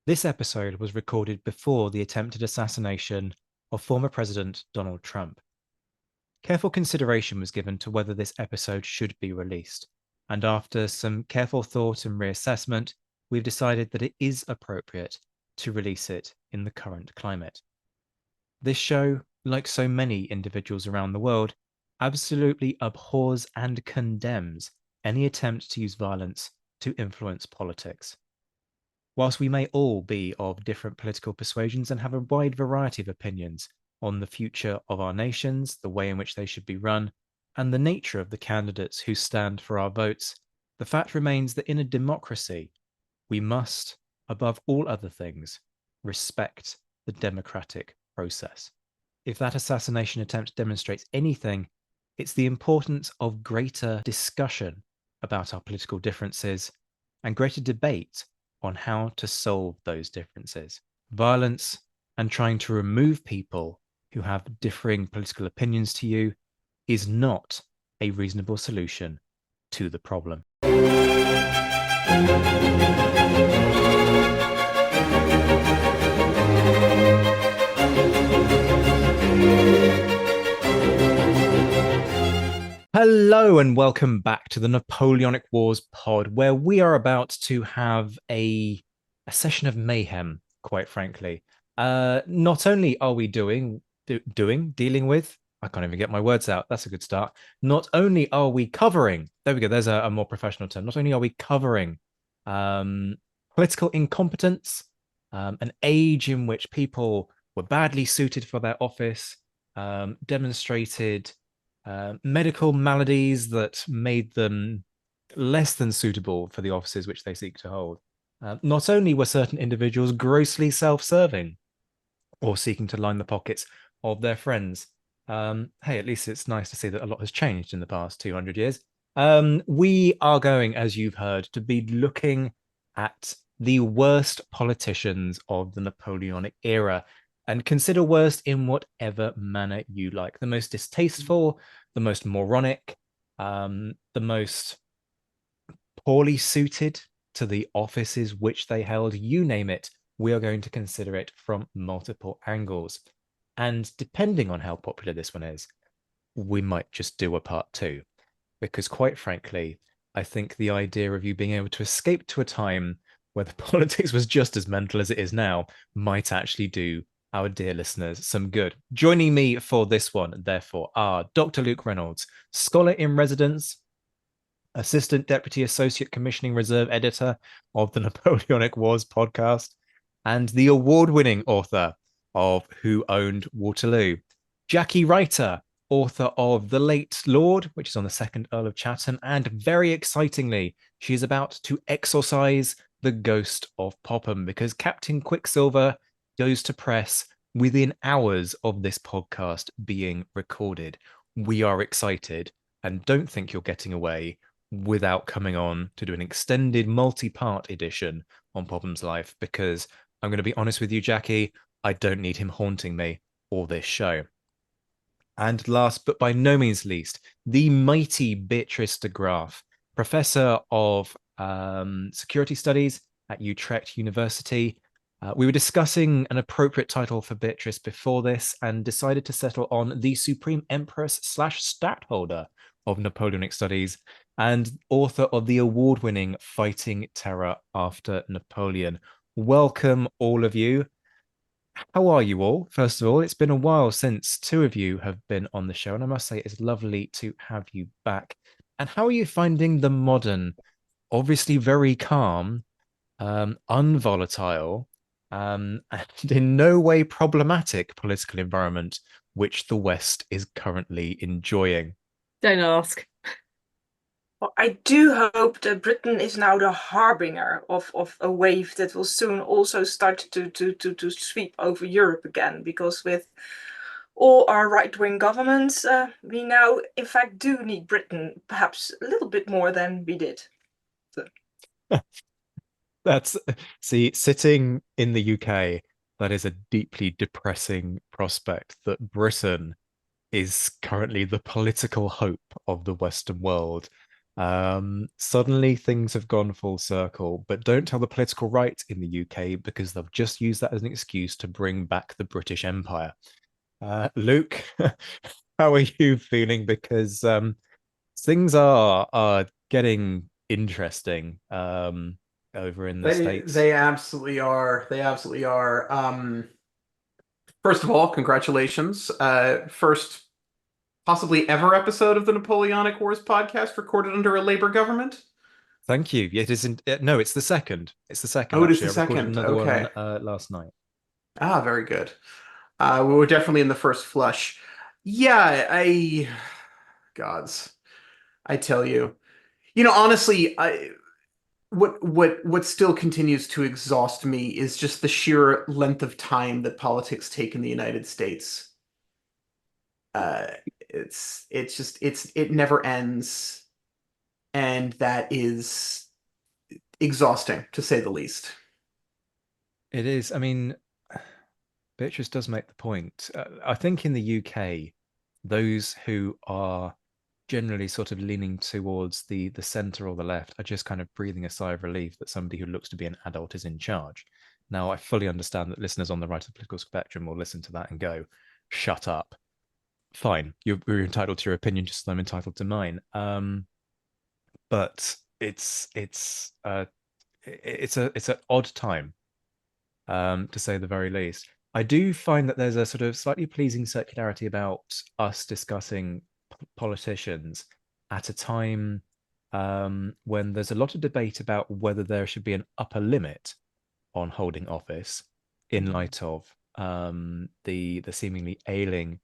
This episode was recorded before the attempted assassination of former President Donald Trump. Careful consideration was given to whether this episode should be released, and after some careful thought and reassessment, we've decided that it is appropriate to release it in the current climate. This show, like so many individuals around the world, absolutely abhors and condemns any attempt to use violence to influence politics. Whilst we may all be of different political persuasions and have a wide variety of opinions on the future of our nations, the way in which they should be run, and the nature of the candidates who stand for our votes, the fact remains that in a democracy, we must, above all other things, respect the democratic process. If that assassination attempt demonstrates anything, it's the importance of greater discussion about our political differences and greater debate on how to solve those differences. Violence and trying to remove people who have differing political opinions to you is not a reasonable solution to the problem. Hello and welcome back to the Napoleonic Wars pod, where we are about to have a session of mayhem, quite frankly. Not only are we dealing with, I can't even get my words out. That's a good start. Not only are we covering, there we go, there's a more professional term. Not only are we covering political incompetence, an age in which people were badly suited for their office, demonstrated medical maladies that made them less than suitable for the offices which they seek to hold. Not only were certain individuals grossly self-serving or seeking to line the pockets of their friends. Hey, at least it's nice to see that a lot has changed in the past 200 years. We are going, as you've heard, to be looking at the worst politicians of the Napoleonic era, and consider worst in whatever manner you like. The most distasteful, the most moronic, the most poorly suited to the offices which they held, you name it, we are going to consider it from multiple angles. And depending on how popular this one is, we might just do a part two. Because quite frankly, I think the idea of you being able to escape to a time where the politics was just as mental as it is now might actually do our dear listeners some good. Joining me for this one, therefore, are Dr. Luke Reynolds, scholar in residence, Assistant Deputy Associate Commissioning Reserve Editor of the Napoleonic Wars podcast, and the award-winning author of Who Owned Waterloo, Jackie Reiter, author of The Late Lord, which is on the second Earl of Chatham, and very excitingly, she is about to exorcise the ghost of Popham, because Captain Quicksilver goes to press within hours of this podcast being recorded. We are excited and don't think you're getting away without coming on to do an extended multi-part edition on Popham's life, because I'm going to be honest with you, Jackie, I don't need him haunting me or this show. And last but by no means least, the mighty Beatrice de Graaf, Professor of Security Studies at Utrecht University. We were discussing an appropriate title for Beatrice before this and decided to settle on the Supreme Empress / Stadtholder of Napoleonic Studies and author of the award-winning Fighting Terror After Napoleon. Welcome, all of you. How are you all? First of all, it's been a while since two of you have been on the show, and I must say it's lovely to have you back. And how are you finding the modern, obviously very calm, unvolatile, and in no way problematic political environment which the West is currently enjoying? Don't ask. Well, I do hope that Britain is now the harbinger of a wave that will soon also start to sweep over Europe again, because with all our right-wing governments, we now, in fact, do need Britain perhaps a little bit more than we did. So. See, sitting in the UK, that is a deeply depressing prospect that Britain is currently the political hope of the Western world. Suddenly things have gone full circle, but don't tell the political right in the UK because they'll just use that as an excuse to bring back the British Empire. Luke, how are you feeling? Because things are getting interesting over in the States. They absolutely are. They absolutely are. First of all, congratulations. First possibly ever episode of the Napoleonic Wars podcast recorded under a Labor government. Thank you. It isn't. No, it's the second. It's the second, Oh, it is actually. the I recorded second. another one Okay. last night. Ah, very good. We were definitely in the first flush. Yeah, gods, I tell you. Honestly, what still continues to exhaust me is just the sheer length of time that politics take in the United States. Uh, it never ends, and that is exhausting to say the least. It is. I mean, Beatrice does make the point. I think in the UK, those who are generally sort of leaning towards the center or the left are just kind of breathing a sigh of relief that somebody who looks to be an adult is in charge. Now, I fully understand that listeners on the right of the political spectrum will listen to that and go, "Shut up." Fine, you're entitled to your opinion, just as I'm entitled to mine. But it's an odd time, to say the very least. I do find that there's a sort of slightly pleasing circularity about us discussing politicians at a time when there's a lot of debate about whether there should be an upper limit on holding office in light of the seemingly ailing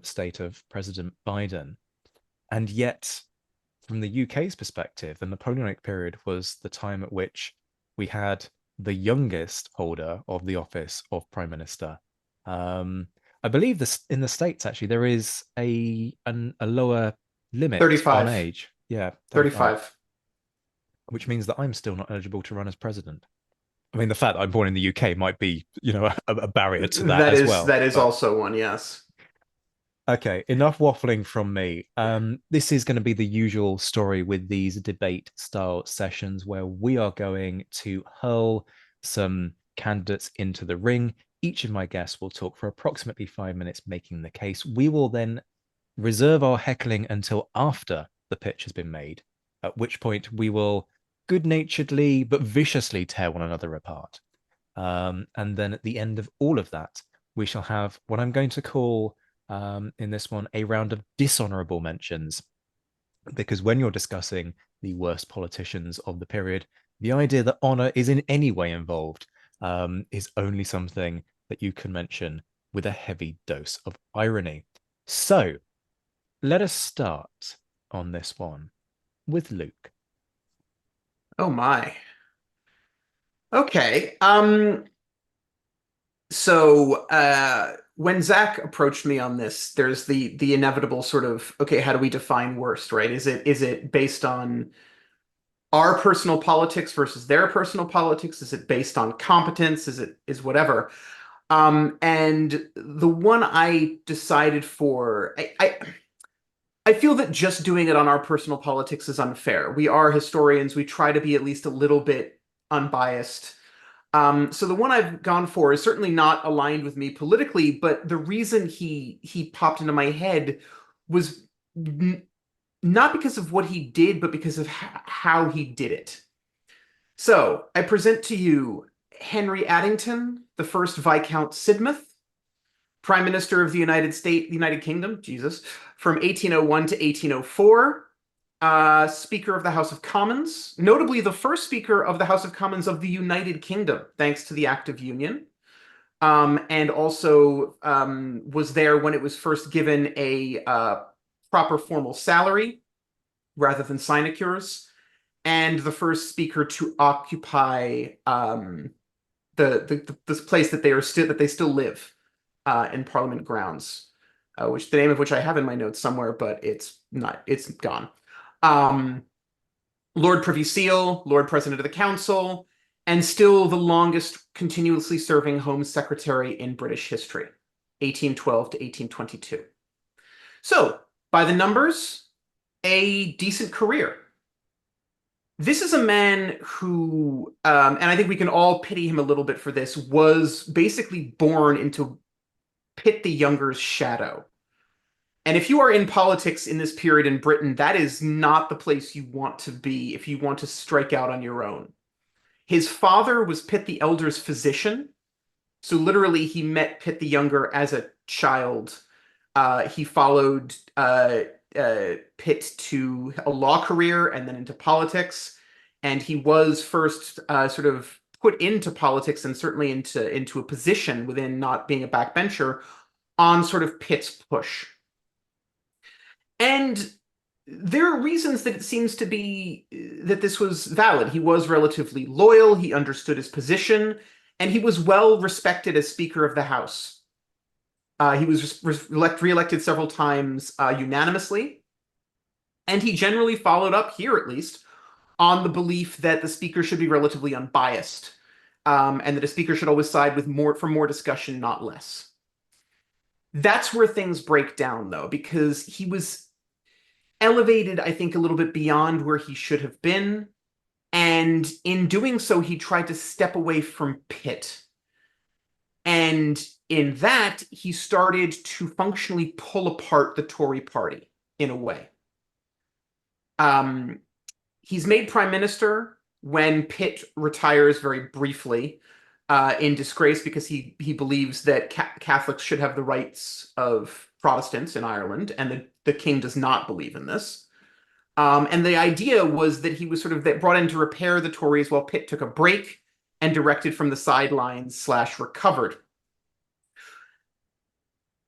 state of President Biden. And yet, from the UK's perspective, the Napoleonic period was the time at which we had the youngest holder of the office of Prime Minister. Um, I believe this in the States actually there is a lower limit on 35. age. Yeah, 35, 35. which means that I'm still not eligible to run as president. I mean, the fact that I'm born in the UK might be, a barrier to that That as is well. that is But also one, yes. okay, enough waffling from me. This is going to be the usual story with these debate style sessions where we are going to hurl some candidates into the ring. Each of my guests will talk for approximately 5 minutes, making the case. We will then reserve our heckling until after the pitch has been made, at which point we will good naturedly but viciously tear one another apart. And then at the end of all of that, we shall have what I'm going to call in this one a round of dishonourable mentions. Because when you're discussing the worst politicians of the period, the idea that honour is in any way involved is only something that you can mention with a heavy dose of irony. So let us start on this one with Luke. Oh my. Okay. When Zach approached me on this, there's the inevitable sort of, okay, how do we define worst, right? Is it based on our personal politics versus their personal politics? Is it based on competence? Is whatever? And the one I decided for, I feel that just doing it on our personal politics is unfair. We are historians. We try to be at least a little bit unbiased. So the one I've gone for is certainly not aligned with me politically, but the reason he popped into my head was not because of what he did, but because of how he did it. So I present to you Henry Addington, the first Viscount Sidmouth, Prime Minister of the United Kingdom, Jesus, from 1801 to 1804. Speaker of the House of Commons, notably the first Speaker of the House of Commons of the United Kingdom, thanks to the Act of Union, and also was there when it was first given a proper formal salary rather than sinecures, and the first Speaker to occupy this place that they still live in Parliament grounds, which the name of which I have in my notes somewhere, but it's gone. Lord Privy Seal, Lord President of the Council, and still the longest continuously serving Home Secretary in British history, 1812 to 1822. So, by the numbers, a decent career. This is a man who, and I think we can all pity him a little bit for this, was basically born into Pitt the Younger's shadow. And if you are in politics in this period in Britain, that is not the place you want to be if you want to strike out on your own. His father was Pitt the Elder's physician. So literally, he met Pitt the Younger as a child. He followed Pitt to a law career and then into politics. And he was first sort of put into politics and certainly into a position within not being a backbencher on sort of Pitt's push. And there are reasons that it seems to be that this was valid. He was relatively loyal, he understood his position, and he was well respected as Speaker of the House. He was re-elected several times unanimously, and he generally followed up, here at least, on the belief that the Speaker should be relatively unbiased, and that a Speaker should always side with for more discussion, not less. That's where things break down, though, because he was elevated, I think, a little bit beyond where he should have been. And in doing so, he tried to step away from Pitt. And in that, he started to functionally pull apart the Tory party in a way. He's made prime minister when Pitt retires very briefly in disgrace because he believes that Catholics should have the rights of Protestants in Ireland, and the king does not believe in this. And the idea was that he was sort of brought in to repair the Tories while Pitt took a break and directed from the sidelines / recovered.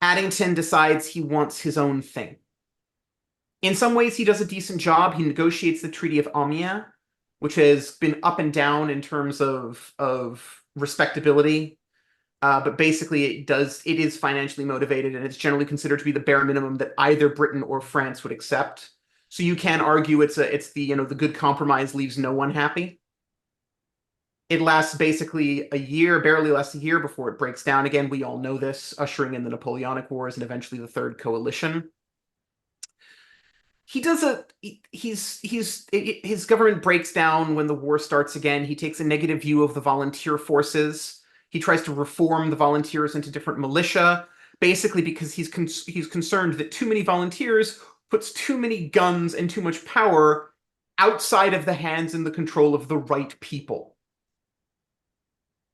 Addington decides he wants his own thing. In some ways, he does a decent job. He negotiates the Treaty of Amiens, which has been up and down in terms of respectability. But basically, it is financially motivated, and it's generally considered to be the bare minimum that either Britain or France would accept. So you can argue it's the good compromise leaves no one happy. It lasts basically a year, barely less a year before it breaks down again. We all know this, ushering in the Napoleonic Wars and eventually the Third Coalition. His government breaks down when the war starts again. He takes a negative view of the volunteer forces. He tries to reform the volunteers into different militia, basically because he's concerned that too many volunteers puts too many guns and too much power outside of the hands and the control of the right people.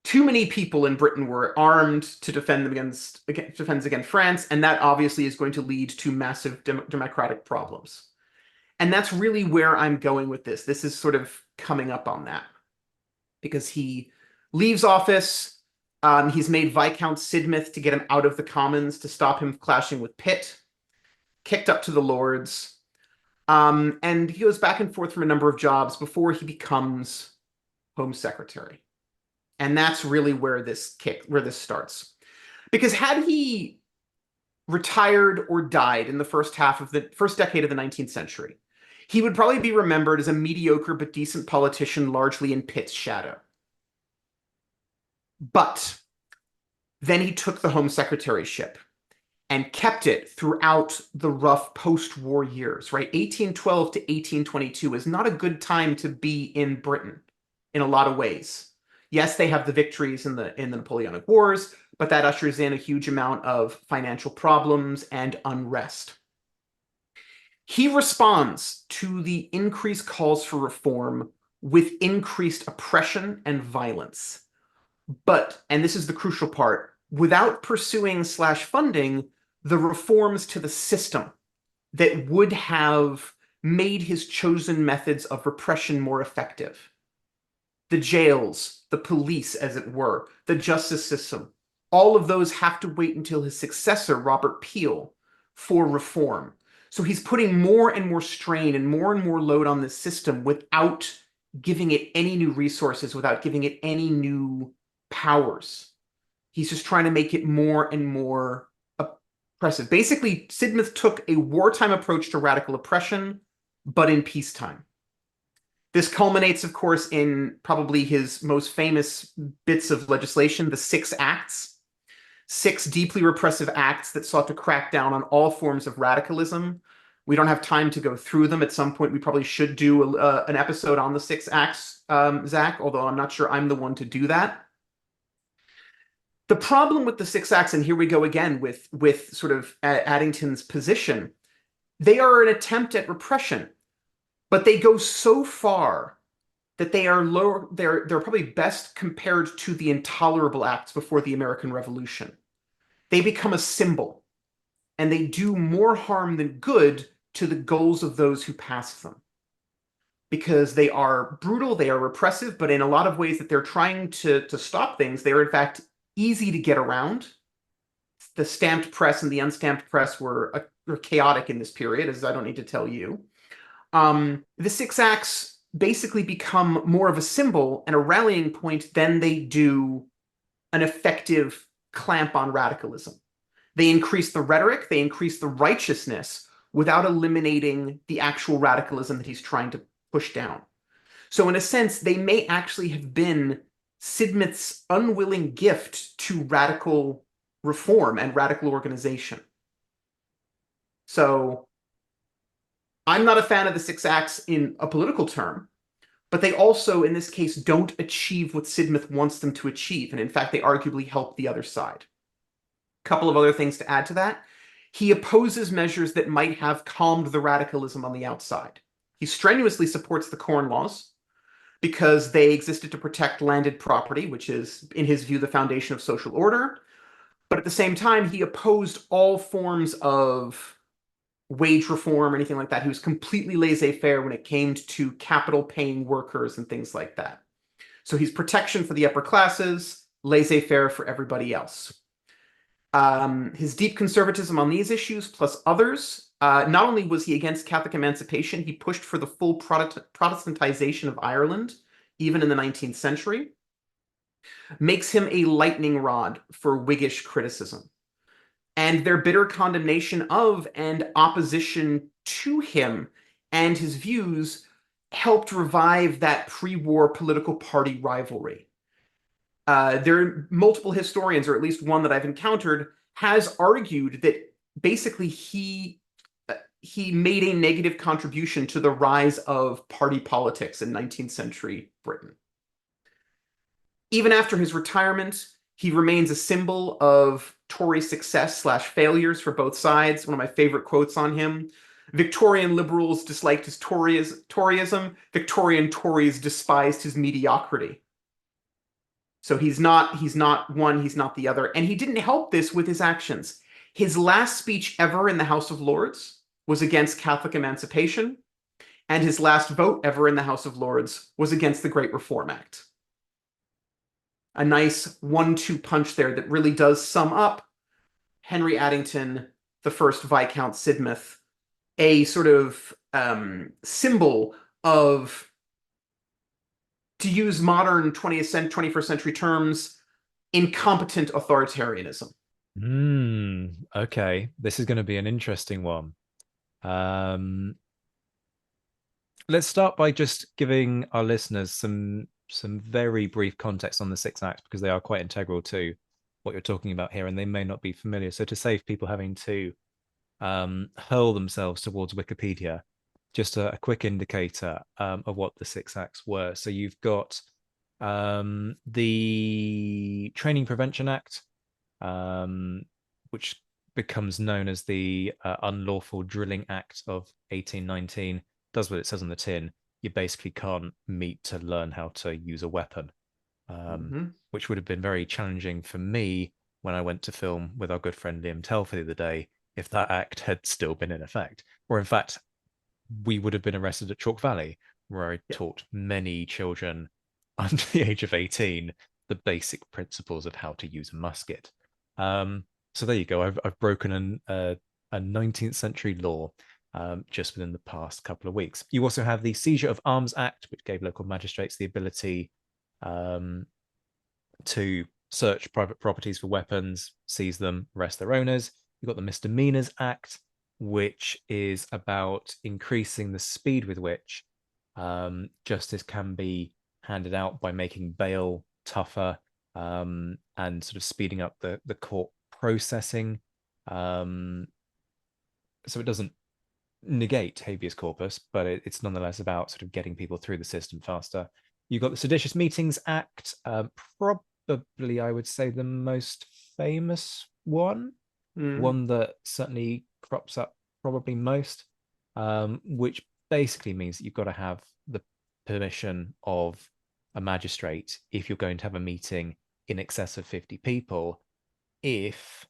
Too many people in Britain were armed to defend against France, and that obviously is going to lead to massive democratic problems. And that's really where I'm going with this. This is sort of coming up on that. Because he leaves office, he's made Viscount Sidmouth to get him out of the Commons to stop him clashing with Pitt, kicked up to the Lords, and he goes back and forth from a number of jobs before he becomes Home Secretary. And that's really where this starts. Because had he retired or died in the first decade of the 19th century, he would probably be remembered as a mediocre but decent politician, largely in Pitt's shadow. But then he took the Home Secretaryship and kept it throughout the rough post-war years, right? 1812 to 1822 is not a good time to be in Britain in a lot of ways. Yes, they have the victories in the Napoleonic Wars, but that ushers in a huge amount of financial problems and unrest. He responds to the increased calls for reform with increased oppression and violence. But, and this is the crucial part, without pursuing / funding the reforms to the system that would have made his chosen methods of repression more effective. The jails, the police, as it were, the justice system, all of those have to wait until his successor, Robert Peel, for reform. So he's putting more and more strain and more load on this system without giving it any new resources, without giving it any new powers. He's just trying to make it more and more oppressive. Basically, Sidmouth took a wartime approach to radical oppression, but in peacetime. This culminates, of course, in probably his most famous bits of legislation, the 6 Acts. 6 deeply repressive acts that sought to crack down on all forms of radicalism, We don't have time to go through them. At some point, we probably should do an episode on the six acts, Zach, although I'm not sure I'm the one to do that. The problem with the six acts, and here we go again with sort of Addington's position, they are an attempt at repression, but they go so far that they are lower. They're probably best compared to the intolerable acts before the American Revolution. They become a symbol, and they do more harm than good to the goals of those who pass them. Because they are brutal, they are repressive, but in a lot of ways that they're trying to stop things, they are in fact easy to get around. The stamped press and the unstamped press were chaotic in this period, as I don't need to tell you. The six acts basically become more of a symbol and a rallying point than they do an effective clamp on radicalism. They increase the rhetoric, they increase the righteousness without eliminating the actual radicalism that he's trying to push down. So in a sense, they may actually have been Sidmouth's unwilling gift to radical reform and radical organization. So I'm not a fan of the six acts in a political term, but they also, in this case, don't achieve what Sidmouth wants them to achieve. And in fact, they arguably help the other side. A couple of other things to add to that. He opposes measures that might have calmed the radicalism on the outside. He strenuously supports the Corn Laws because they existed to protect landed property, which is, in his view, the foundation of social order. But at the same time, he opposed all forms of wage reform or anything like that. He was completely laissez-faire when it came to capital-paying workers and things like that. So he's protection for the upper classes, laissez-faire for everybody else. His deep conservatism on these issues, plus others, not only was he against Catholic emancipation, he pushed for the full Protestantization of Ireland, even in the 19th century, makes him a lightning rod for Whiggish criticism. And their bitter condemnation of and opposition to him and his views helped revive that pre-war political party rivalry. There are multiple historians, or at least one that I've encountered, has argued that basically he made a negative contribution to the rise of party politics in 19th century Britain. Even after his retirement, he remains a symbol of Tory success / failures for both sides. One of my favorite quotes on him: Victorian liberals disliked his Toryism. Victorian Tories despised his mediocrity. So he's not one, he's not the other. And he didn't help this with his actions. His last speech ever in the House of Lords was against Catholic emancipation, and his last vote ever in the House of Lords was against the Great Reform Act. A nice 1-2 punch there that really does sum up Henry Addington, the first Viscount Sidmouth, a sort of symbol of, to use modern 21st century terms, incompetent authoritarianism. Okay, this is going to be an interesting one. Let's start by just giving our listeners some very brief context on the six acts, because they are quite integral to what you're talking about here, and they may not be familiar. So to save people having to hurl themselves towards Wikipedia, just a quick indicator of what the six acts were. So you've got the Training Prevention Act, which becomes known as the Unlawful Drilling Act of 1819. Does what it says on the tin. You basically can't meet to learn how to use a weapon, which would have been very challenging for me when I went to film with our good friend Liam Telfer the other day, if that act had still been in effect. Or in fact, we would have been arrested at Chalk Valley, where I taught many children under the age of 18 the basic principles of how to use a musket. So there you go. I've broken a 19th century law just within the past couple of weeks. You also have the Seizure of Arms Act, which gave local magistrates the ability to search private properties for weapons, seize them, arrest their owners. You've got the Misdemeanors Act, which is about increasing the speed with which justice can be handed out by making bail tougher and sort of speeding up the court processing. So it doesn't negate habeas corpus, but it's nonetheless about sort of getting people through the system faster. You've got the Seditious Meetings Act, probably I would say the most famous one, one that certainly crops up probably most, which basically means that you've got to have the permission of a magistrate if you're going to have a meeting in excess of 50 people, if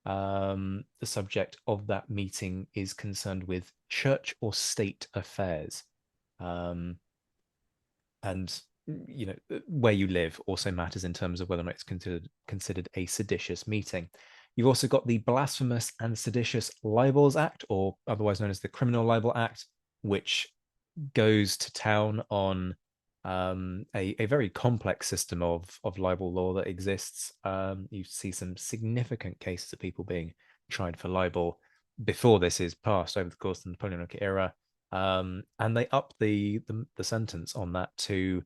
the subject of that meeting is concerned with church or state affairs. And where you live also matters in terms of whether or not it's considered a seditious meeting. You've also got the Blasphemous and Seditious Libels Act, or otherwise known as the Criminal Libel Act, which goes to town on a very complex system of libel law that exists. You see some significant cases of people being tried for libel before this is passed over the course of the Napoleonic era. And they up the sentence on that to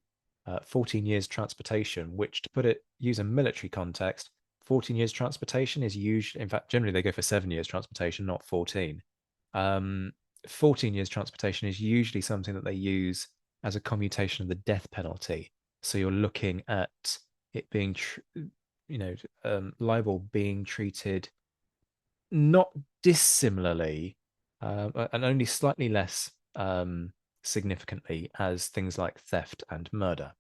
14 years transportation, which, to use a military context, 14 years transportation is usually, in fact, generally they go for 7 years transportation, not 14. 14 years transportation is usually something that they use as a commutation of the death penalty. So you're looking at it being, libel being treated not dissimilarly, and only slightly less significantly as things like theft and murder.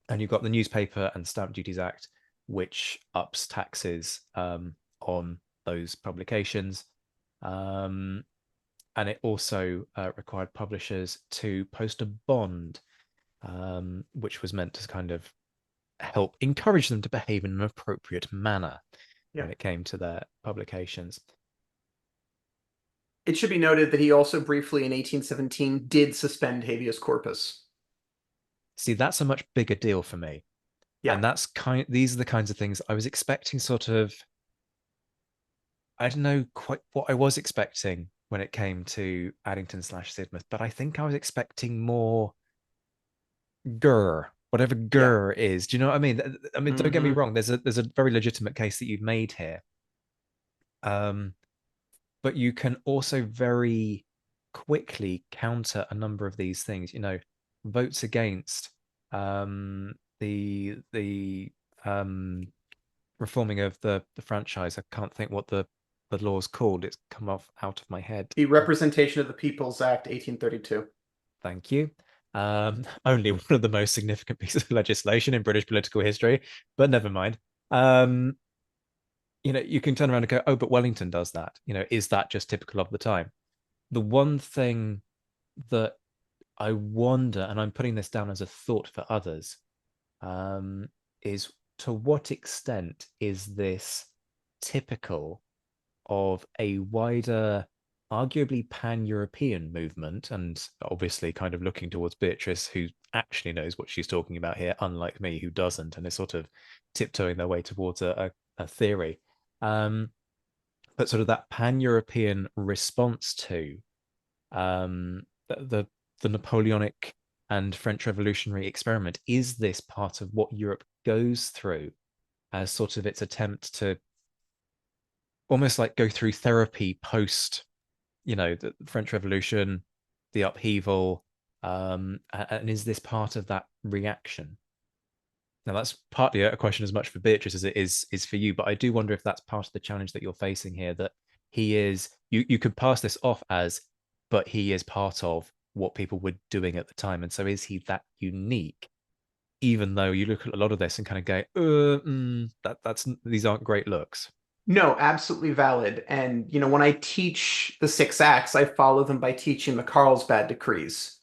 And you've got the Newspaper and Stamp Duties Act, which ups taxes on those publications. And it also required publishers to post a bond, which was meant to kind of help encourage them to behave in an appropriate manner when it came to their publications. It should be noted that he also briefly in 1817 did suspend habeas corpus. See, that's a much bigger deal for me. Yeah. And these are the kinds of things I was expecting, sort of, I don't know quite what I was expecting when it came to Addington/Sidmouth, but I think I was expecting more whatever is. Do you know what I mean? I mean, don't get me wrong. There's a very legitimate case that you've made here. But you can also very quickly counter a number of these things. Votes against the reforming of the franchise. I can't think what the law's called. It's come out of my head. The Representation of the People's Act, 1832. Thank you. Only one of the most significant pieces of legislation in British political history, but never mind. You can turn around and go, oh, but Wellington does that. Is that just typical of the time? The one thing that I wonder, and I'm putting this down as a thought for others, is to what extent is this typical of a wider, arguably pan-European movement, and obviously kind of looking towards Beatrice, who actually knows what she's talking about here, unlike me, who doesn't, and is sort of tiptoeing their way towards a theory. But sort of that pan-European response to the Napoleonic and French Revolutionary experiment. Is this part of what Europe goes through as sort of its attempt to almost like go through therapy post, the French Revolution, the upheaval, and is this part of that reaction? Now, that's partly a question as much for Beatrice as it is for you, but I do wonder if that's part of the challenge that you're facing here, that he is, you could pass this off as, but he is part of what people were doing at the time. And so is he that unique, even though you look at a lot of this and kind of go, these aren't great looks? No, absolutely valid. And, when I teach the 6 acts, I follow them by teaching the Carlsbad Decrees,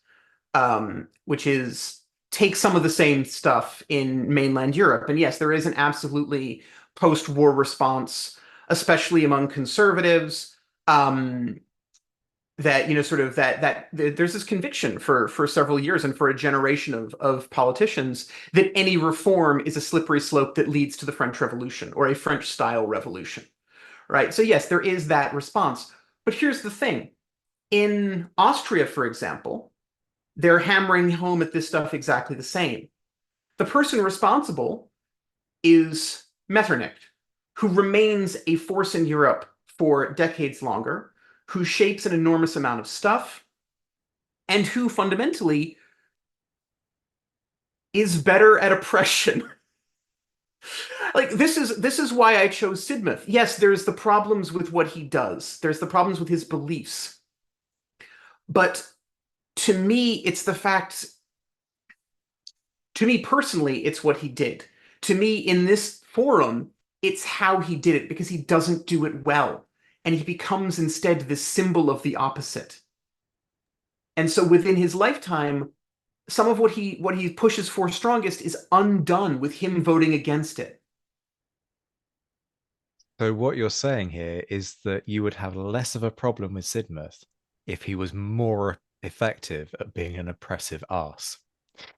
which is take some of the same stuff in mainland Europe. And yes, there is an absolutely post-war response, especially among conservatives, that there's this conviction for several years and for a generation of politicians that any reform is a slippery slope that leads to the French Revolution or a French-style revolution, right? So yes, there is that response. But here's the thing. In Austria, for example, they're hammering home at this stuff exactly the same. The person responsible is Metternich, who remains a force in Europe for decades longer, who shapes an enormous amount of stuff, and who fundamentally is better at oppression. Like this is why I chose Sidmouth. Yes, there's the problems with what he does. There's the problems with his beliefs. But to me, it's the fact, to me personally, it's what he did. To me, in this forum, it's how he did it, because he doesn't do it well. And he becomes instead this symbol of the opposite. And so within his lifetime, some of what he pushes for strongest is undone with him voting against it. So what you're saying here is that you would have less of a problem with Sidmouth if he was more effective at being an oppressive arse.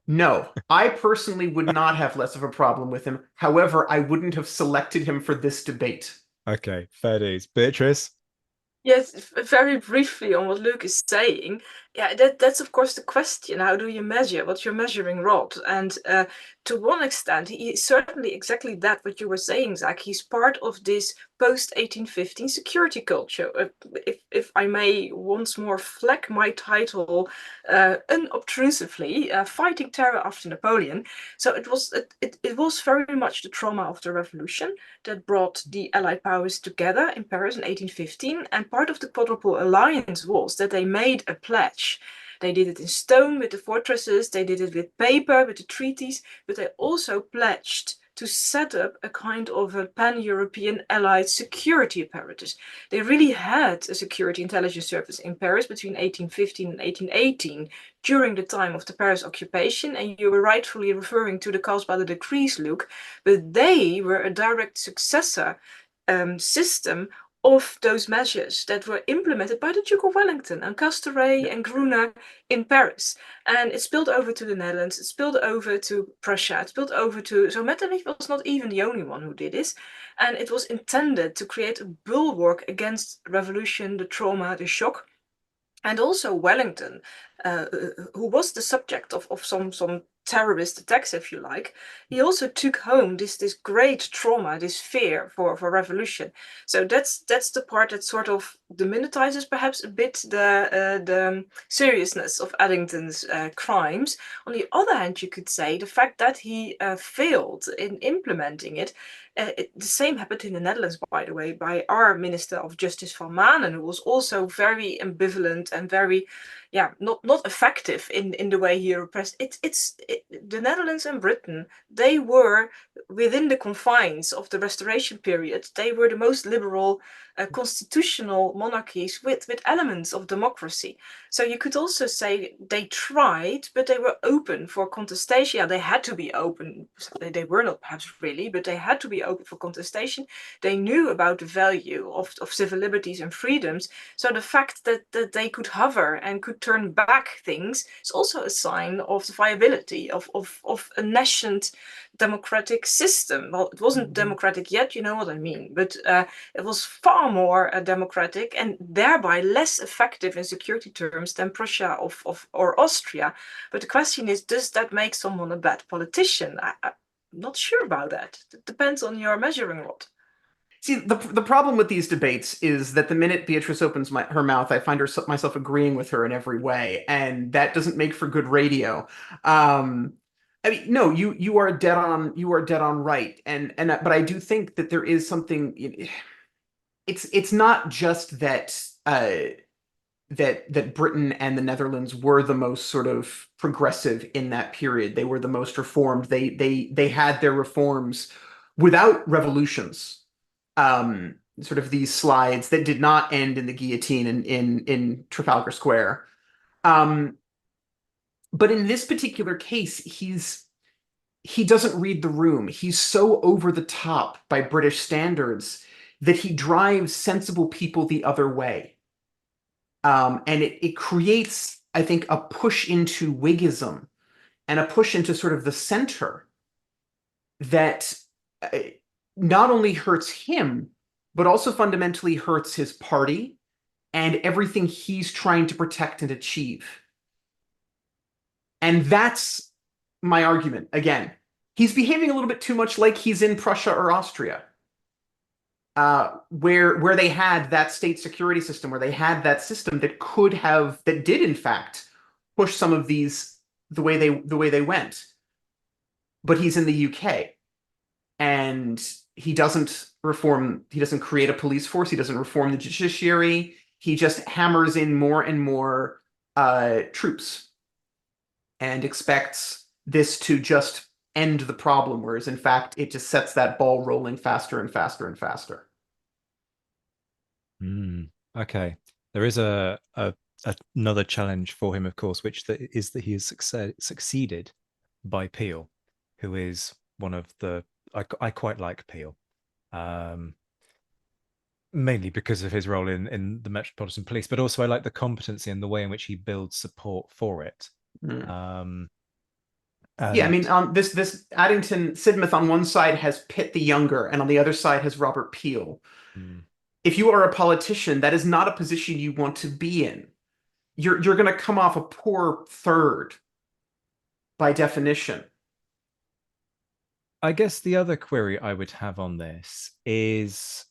No, I personally would not have less of a problem with him. However, I wouldn't have selected him for this debate. Okay, fair dues. Beatrice? Yes, very briefly on what Luke is saying. Yeah, that's of course the question. How do you measure? What's your measuring rod? And to one extent, he is certainly exactly that what you were saying, Zach. He's part of this post 1815 security culture. If I may once more fleck my title unobtrusively, fighting terror after Napoleon. So it was very much the trauma of the revolution that brought the Allied powers together in Paris in 1815. And part of the Quadruple Alliance was that they made a pledge. They did it in stone with the fortresses, they did it with paper with the treaties, but they also pledged to set up a kind of a pan-European allied security apparatus. They really had a security intelligence service in Paris between 1815 and 1818 during the time of the Paris occupation, and you were rightfully referring to the Karlsbader decrees, Luke, but they were a direct successor system of those measures that were implemented by the Duke of Wellington and Castlereagh and Gruner in Paris. And it spilled over to the Netherlands, it spilled over to Prussia, it spilled over to... So Metternich was not even the only one who did this. And it was intended to create a bulwark against revolution, the trauma, the shock. And also Wellington, who was the subject of some terrorist attacks, if you like, he also took home this great trauma, this fear for revolution. So that's the part that sort of demonetizes perhaps a bit the seriousness of Addington's crimes. On the other hand, you could say the fact that he failed in implementing it. The same happened in the Netherlands, by the way, by our Minister of Justice Van Manen, who was also very ambivalent and very, not effective in the way he repressed. The Netherlands and Britain, they were within the confines of the Restoration period. They were the most liberal constitutional monarchies with elements of democracy. So you could also say they tried, but they were open for contestation. Yeah, they had to be open. They were not perhaps really, but they had to be open for contestation. They knew about the value of civil liberties and freedoms. So the fact that they could hover and could turn back things is also a sign of the viability of a nascent democratic system. Well, it wasn't democratic yet, you know what I mean, but it was far more democratic and thereby less effective in security terms than Prussia or Austria. But the question is, does that make someone a bad politician? I'm not sure about that. It depends on your measuring rod. See, the problem with these debates is that the minute Beatrice opens her mouth, I find myself agreeing with her in every way, and that doesn't make for good radio. I mean, no, you are dead on right, and but I do think that there is something. It's not just that that Britain and the Netherlands were the most sort of progressive in that period. They were the most reformed. They had their reforms without revolutions. Sort of these slides that did not end in the guillotine in Trafalgar Square. But in this particular case, he doesn't read the room. He's so over the top by British standards that he drives sensible people the other way. And it creates, I think, a push into Whiggism and a push into sort of the center that not only hurts him, but also fundamentally hurts his party and everything he's trying to protect and achieve. And that's my argument. Again, he's behaving a little bit too much like he's in Prussia or Austria. where they had that state security system, where they had that system that did in fact push some of these the way they went. But he's in the UK, and he doesn't create a police force, he doesn't reform the judiciary, he just hammers in more and more troops and expects this to just end the problem, whereas in fact it just sets that ball rolling faster and faster and faster. Okay. There is another challenge for him, of course, is that he has succeeded by Peel, who is one of the I quite like Peel, um, mainly because of his role in the Metropolitan Police, but also I like the competency and the way in which he builds support for it. Mm. Um, Yeah, I and mean, this Addington Sidmouth on one side has Pitt the Younger, and on the other side has Robert Peel. mm, If you are a politician, that is not a position you want to be in. You're going to come off a poor third by definition. I guess the other query I would have on this is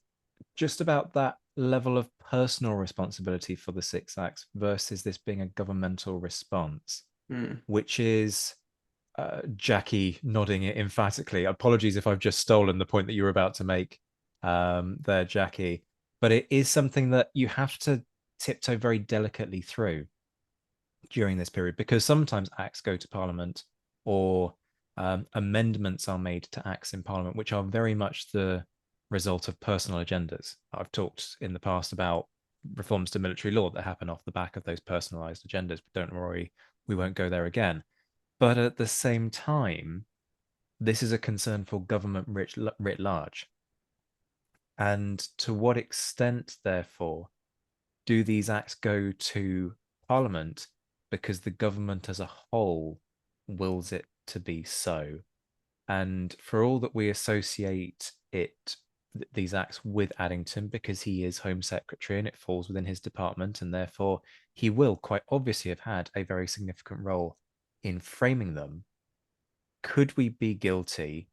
just about that level of personal responsibility for the Six Acts versus this being a governmental response, Mm. which is Jackie nodding it emphatically. Apologies if I've just stolen the point that you were about to make there, Jackie, but it is something that you have to tiptoe very delicately through during this period because sometimes acts go to Parliament or amendments are made to acts in Parliament, which are very much the result of personal agendas. I've talked in the past about reforms to military law that happen off the back of those personalized agendas, but don't worry, we won't go there again. But at the same time, this is a concern for government writ large. And to what extent, therefore, do these acts go to Parliament because the government as a whole wills it to be so? And for all that we associate these acts with Addington because he is Home Secretary and it falls within his department, and therefore he will quite obviously have had a very significant role in framing them, could we be guilty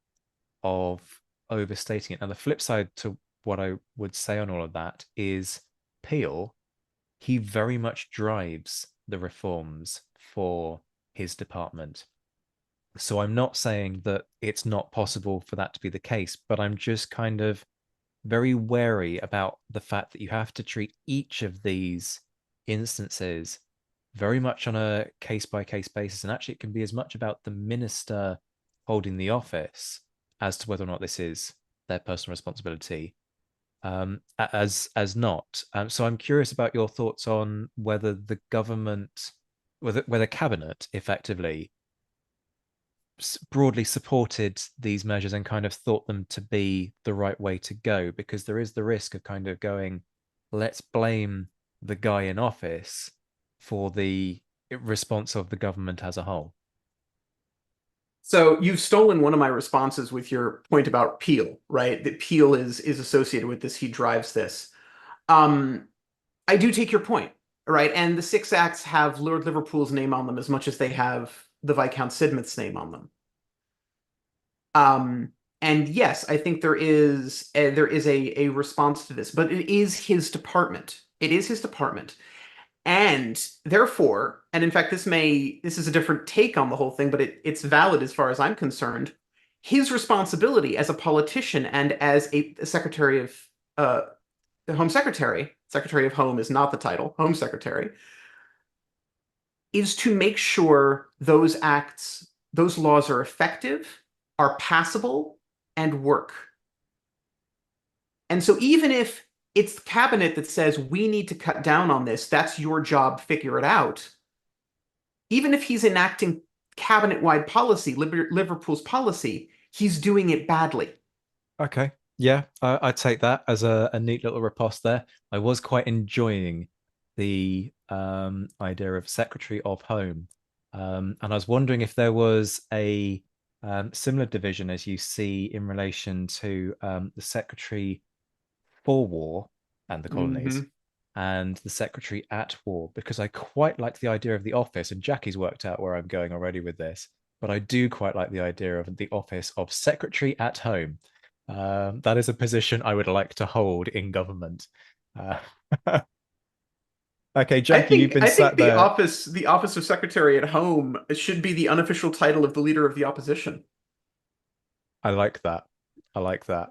of overstating it? Now, the flip side to what I would say on all of that is Peel, he very much drives the reforms for his department. So I'm not saying that it's not possible for that to be the case, but I'm just kind of very wary about the fact that you have to treat each of these instances very much on a case by case basis. And actually, it can be as much about the minister holding the office as to whether or not this is their personal responsibility as not. So I'm curious about your thoughts on whether the government, whether cabinet effectively broadly supported these measures and kind of thought them to be the right way to go, because there is the risk of kind of going, let's blame the guy in office for the response of the government as a whole. So you've stolen one of my responses with your point about Peel, right? That Peel is associated with this. He drives this. Um, I do take your point, right? And the Six Acts have Lord Liverpool's name on them as much as they have the Viscount Sidmouth's name on them. Um, and yes, I think there is a response to this, but it is his department. It is his department. And therefore, and in fact, this is a different take on the whole thing, but it's valid as far as I'm concerned. His responsibility as a politician and as a secretary of the Home Secretary, Secretary of Home is not the title, Home Secretary, is to make sure those laws are effective, are passable, and work. And so even if it's the cabinet that says we need to cut down on this, that's your job, figure it out. Even if he's enacting cabinet-wide policy, Liverpool's policy, he's doing it badly. Okay. Yeah, I'd take that as a neat little riposte there. I was quite enjoying the idea of Secretary of Home. And I was wondering if there was a similar division as you see in relation to the Secretary for War and the colonies Hmm. and the Secretary at War, because I quite like the idea of the office, and Jackie's worked out where I'm going already with this, but I do quite like the idea of the office of Secretary at Home. That is a position I would like to hold in government. Uh, okay, Jackie, you've been I think sat there. the office of secretary at home should be the unofficial title of the leader of the opposition. I like that. I like that.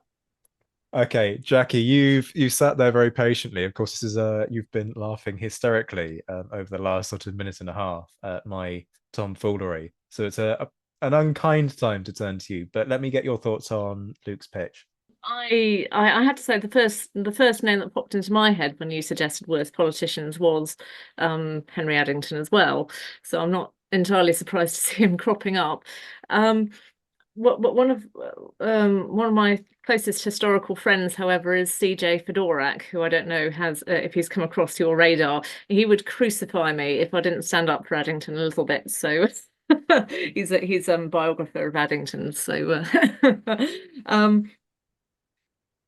Okay, Jackie, you've sat there very patiently. Of course, this is you've been laughing hysterically over the last sort of minute and a half at my tomfoolery. So it's an unkind time to turn to you. But let me get your thoughts on Luke's pitch. I have to say the first name that popped into my head when you suggested worst politicians was Henry Addington as well. So I'm not entirely surprised to see him cropping up. One of my closest historical friends, however, is C.J. Fedorak, who I don't know has if he's come across your radar. He would crucify me if I didn't stand up for Addington a little bit. So he's a biographer of Addington. So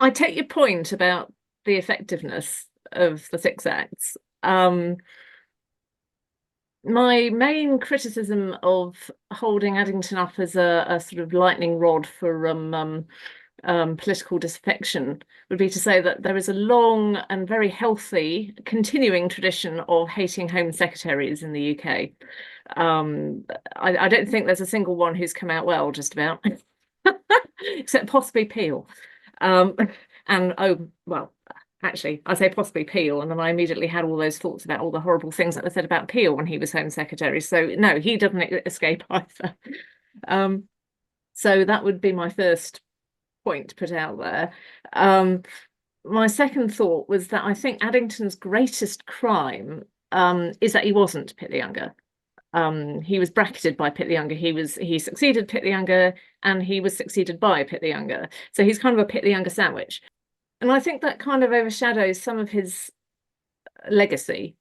I take your point about the effectiveness of the Six Acts. My main criticism of holding Addington up as a sort of lightning rod for political disaffection would be to say that there is a long and very healthy continuing tradition of hating Home Secretaries in the UK. I don't think there's a single one who's come out well, just about, except possibly Peel. And oh, well, actually, I say possibly Peel, and then I immediately had all those thoughts about all the horrible things that were said about Peel when he was Home Secretary. So no, he doesn't escape either. So that would be my first point to put out there. My second thought was that I think Addington's greatest crime is that he wasn't Pitt the Younger. He was bracketed by Pitt the Younger. He succeeded Pitt the Younger, and he was succeeded by Pitt the Younger. So he's kind of a Pitt the Younger sandwich. And I think that kind of overshadows some of his legacy.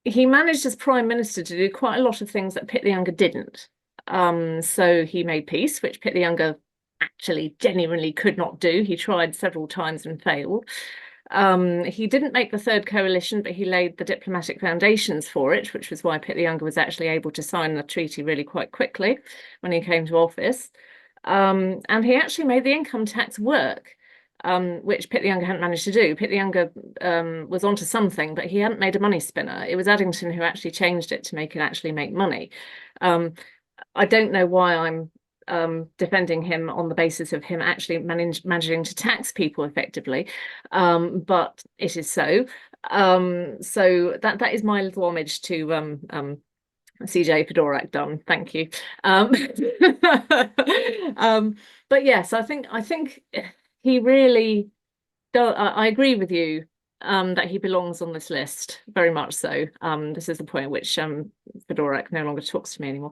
He managed as Prime Minister to do quite a lot of things that Pitt the Younger didn't. So he made peace, which Pitt the Younger actually genuinely could not do. He tried several times and failed. He didn't make the Third Coalition, but he laid the diplomatic foundations for it, which was why Pitt the Younger was actually able to sign the treaty really quite quickly when he came to office. And he actually made the income tax work, which Pitt the Younger hadn't managed to do. Pitt the Younger was onto something, but he hadn't made a money spinner. It was Addington who actually changed it to make it actually make money. I don't know why I'm defending him on the basis of him actually managing to tax people effectively, but it is so. So that is my little homage to CJ Fedorak done. Thank you. But yes, I think he really does. I agree with you that he belongs on this list, very much so. This is the point at which Fedorak no longer talks to me anymore.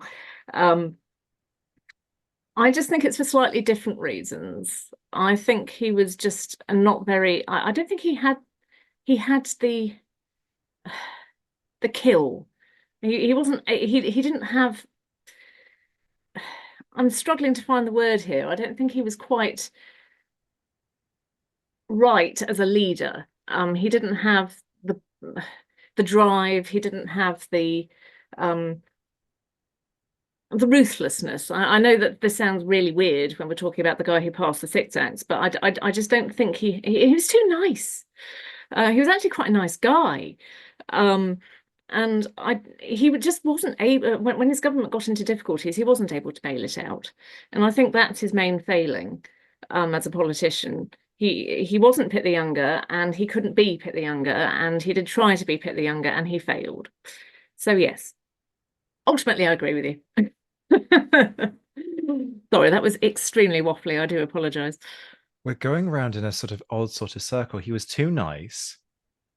I just think it's for slightly different reasons. I think he was just not very. I don't think he had the kill. He wasn't. He didn't have. I'm struggling to find the word here. I don't think he was quite right as a leader. He didn't have the drive. He didn't have the ruthlessness. I know that this sounds really weird when we're talking about the guy who passed the Six Acts, but I just don't think he was too nice. He was actually quite a nice guy. And he just wasn't able, when his government got into difficulties, he wasn't able to bail it out. And I think that's his main failing as a politician. He wasn't Pitt the Younger, and he couldn't be Pitt the Younger, and he did try to be Pitt the Younger, and he failed. So yes, ultimately I agree with you. Sorry, that was extremely waffly. I do apologise. We're going around in a sort of odd sort of circle. He was too nice.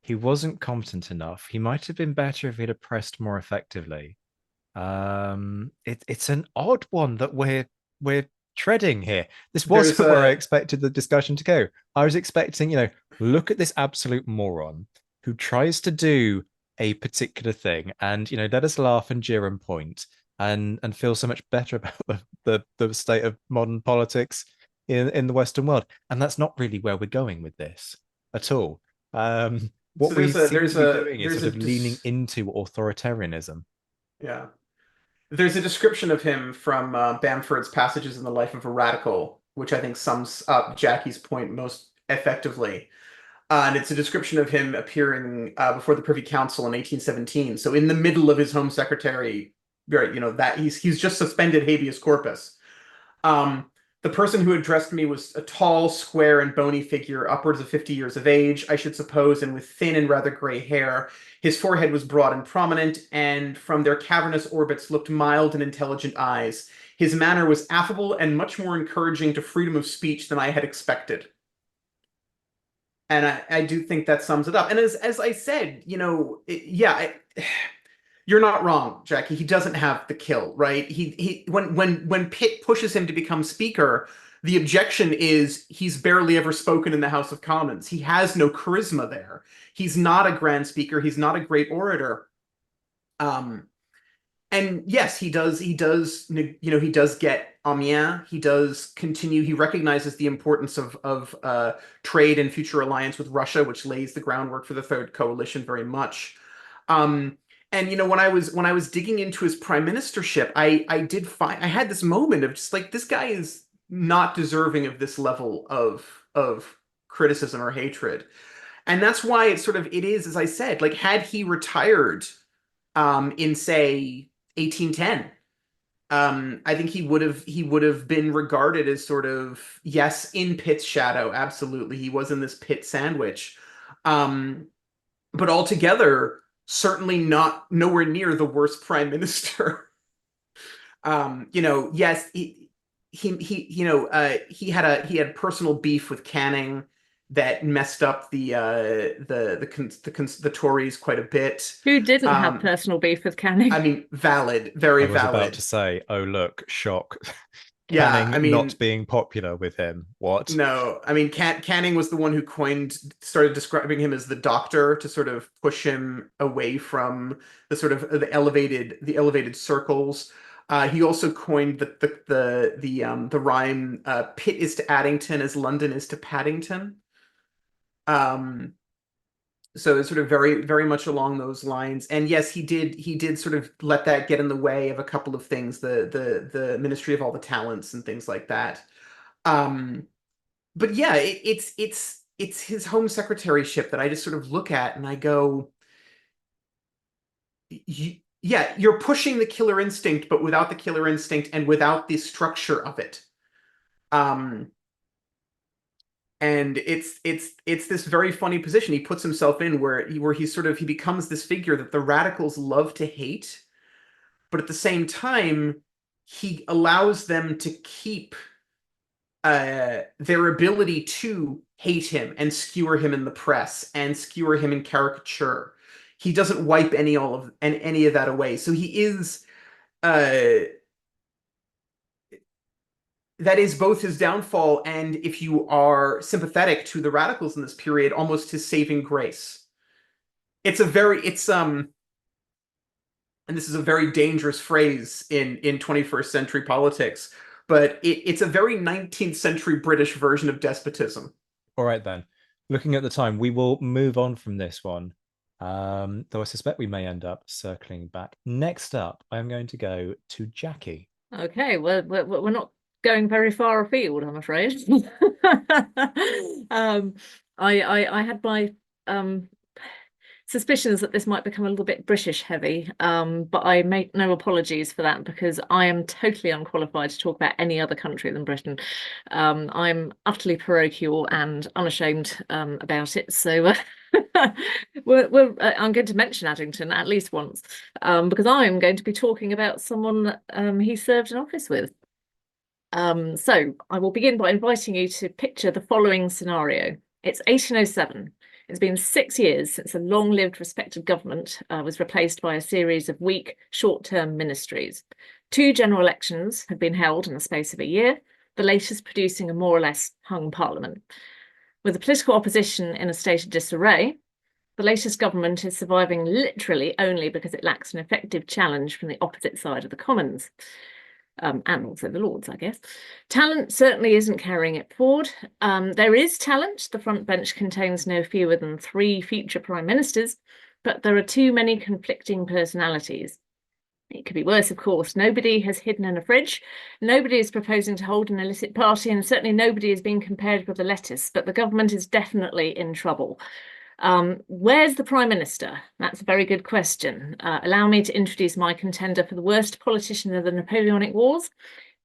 He wasn't competent enough. He might have been better if he'd have pressed more effectively. It's an odd one that we're treading here. This wasn't where I expected the discussion to go. I was expecting, look at this absolute moron who tries to do a particular thing, and let us laugh and jeer and point and feel so much better about the state of modern politics in the Western world. And that's not really where we're going with this at all. What So we seem to be doing is sort of leaning into authoritarianism. Yeah. There's a description of him from Bamford's Passages in the Life of a Radical, which I think sums up Jackie's point most effectively. And it's a description of him appearing before the Privy Council in 1817. So in the middle of his Home Secretary, right, that he's just suspended habeas corpus. The person who addressed me was a tall, square, and bony figure, upwards of 50 years of age, I should suppose, and with thin and rather gray hair. His forehead was broad and prominent, and from their cavernous orbits looked mild and intelligent eyes. His manner was affable and much more encouraging to freedom of speech than I had expected. And I do think that sums it up. And as I said, you're not wrong, Jackie. He doesn't have the kill, right? When Pitt pushes him to become speaker, the objection is he's barely ever spoken in the House of Commons. He has no charisma there. He's not a grand speaker. He's not a great orator. And yes, he does get Amiens. He does continue. He recognizes the importance of trade and future alliance with Russia, which lays the groundwork for the Third Coalition very much. And when I was digging into his prime ministership, I did find I had this moment of just like, this guy is not deserving of this level of criticism or hatred. And that's why it is, as I said, like, had he retired in, say, 1810, I think he would have been regarded as yes, in Pitt's shadow. Absolutely, he was in this Pitt sandwich, but altogether certainly nowhere near the worst prime minister. Yes, he had personal beef with Canning that messed up the Tories quite a bit. Who didn't have personal beef with Canning? I mean, valid, very valid. I was about to say, oh look, shock. Yeah, Canning not being popular with him. What? No, I mean, Canning was the one who started describing him as the doctor to push him away from the elevated circles. He also coined the rhyme Pitt is to Addington as London is to Paddington. So it's very, very much along those lines. And yes, he did let that get in the way of a couple of things, the Ministry of all the Talents and things like that. But yeah, it's his Home Secretaryship that I just look at and I go, yeah, you're pushing the killer instinct, but without the killer instinct and without the structure of it. And it's this very funny position he puts himself in where he becomes this figure that the radicals love to hate, but at the same time, he allows them to keep their ability to hate him and skewer him in the press and skewer him in caricature. He doesn't wipe any of that away. So he is that is both his downfall and, if you are sympathetic to the radicals in this period, almost his saving grace. And this is a very dangerous phrase in 21st century politics, but it's a very 19th century British version of despotism. All right, then. Looking at the time, we will move on from this one, though I suspect we may end up circling back. Next up, I'm going to go to Jackie. Okay, well, we're not going very far afield, I'm afraid. I had my suspicions that this might become a little bit British heavy, but I make no apologies for that because I am totally unqualified to talk about any other country than Britain. I'm utterly parochial and unashamed about it, so I'm going to mention Addington at least once because I'm going to be talking about someone he served in office with. So I will begin by inviting you to picture the following scenario. It's 1807. It's been 6 years since a long-lived respected government was replaced by a series of weak, short-term ministries. 2 general elections had been held in the space of a year, the latest producing a more or less hung parliament. With the political opposition in a state of disarray, the latest government is surviving literally only because it lacks an effective challenge from the opposite side of the Commons. And also the Lords, I guess. Talent certainly isn't carrying it forward. There is talent. The front bench contains no fewer than 3 future prime ministers, but there are too many conflicting personalities. It could be worse, of course. Nobody has hidden in a fridge. Nobody is proposing to hold an illicit party, and certainly nobody is being compared with a lettuce, but the government is definitely in trouble. Where's the Prime Minister? That's a very good question. Allow me to introduce my contender for the worst politician of the Napoleonic Wars.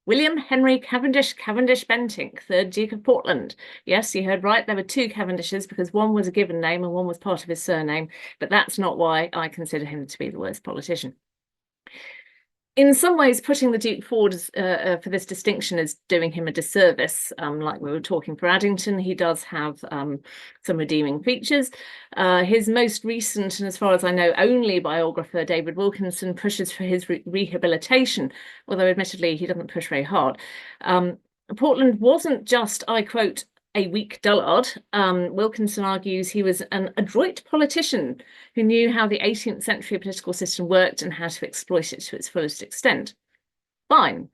William Henry Cavendish Bentinck, 3rd Duke of Portland. Yes, you heard right, there were 2 Cavendishes because one was a given name and one was part of his surname, but that's not why I consider him to be the worst politician. In some ways, putting the Duke forward for this distinction is doing him a disservice. Like we were talking for Addington, he does have some redeeming features. His most recent, and as far as I know, only biographer, David Wilkinson, pushes for his rehabilitation, although admittedly he doesn't push very hard. Portland wasn't just, I quote, a weak dullard. Wilkinson argues he was an adroit politician who knew how the 18th century political system worked and how to exploit it to its fullest extent. Fine.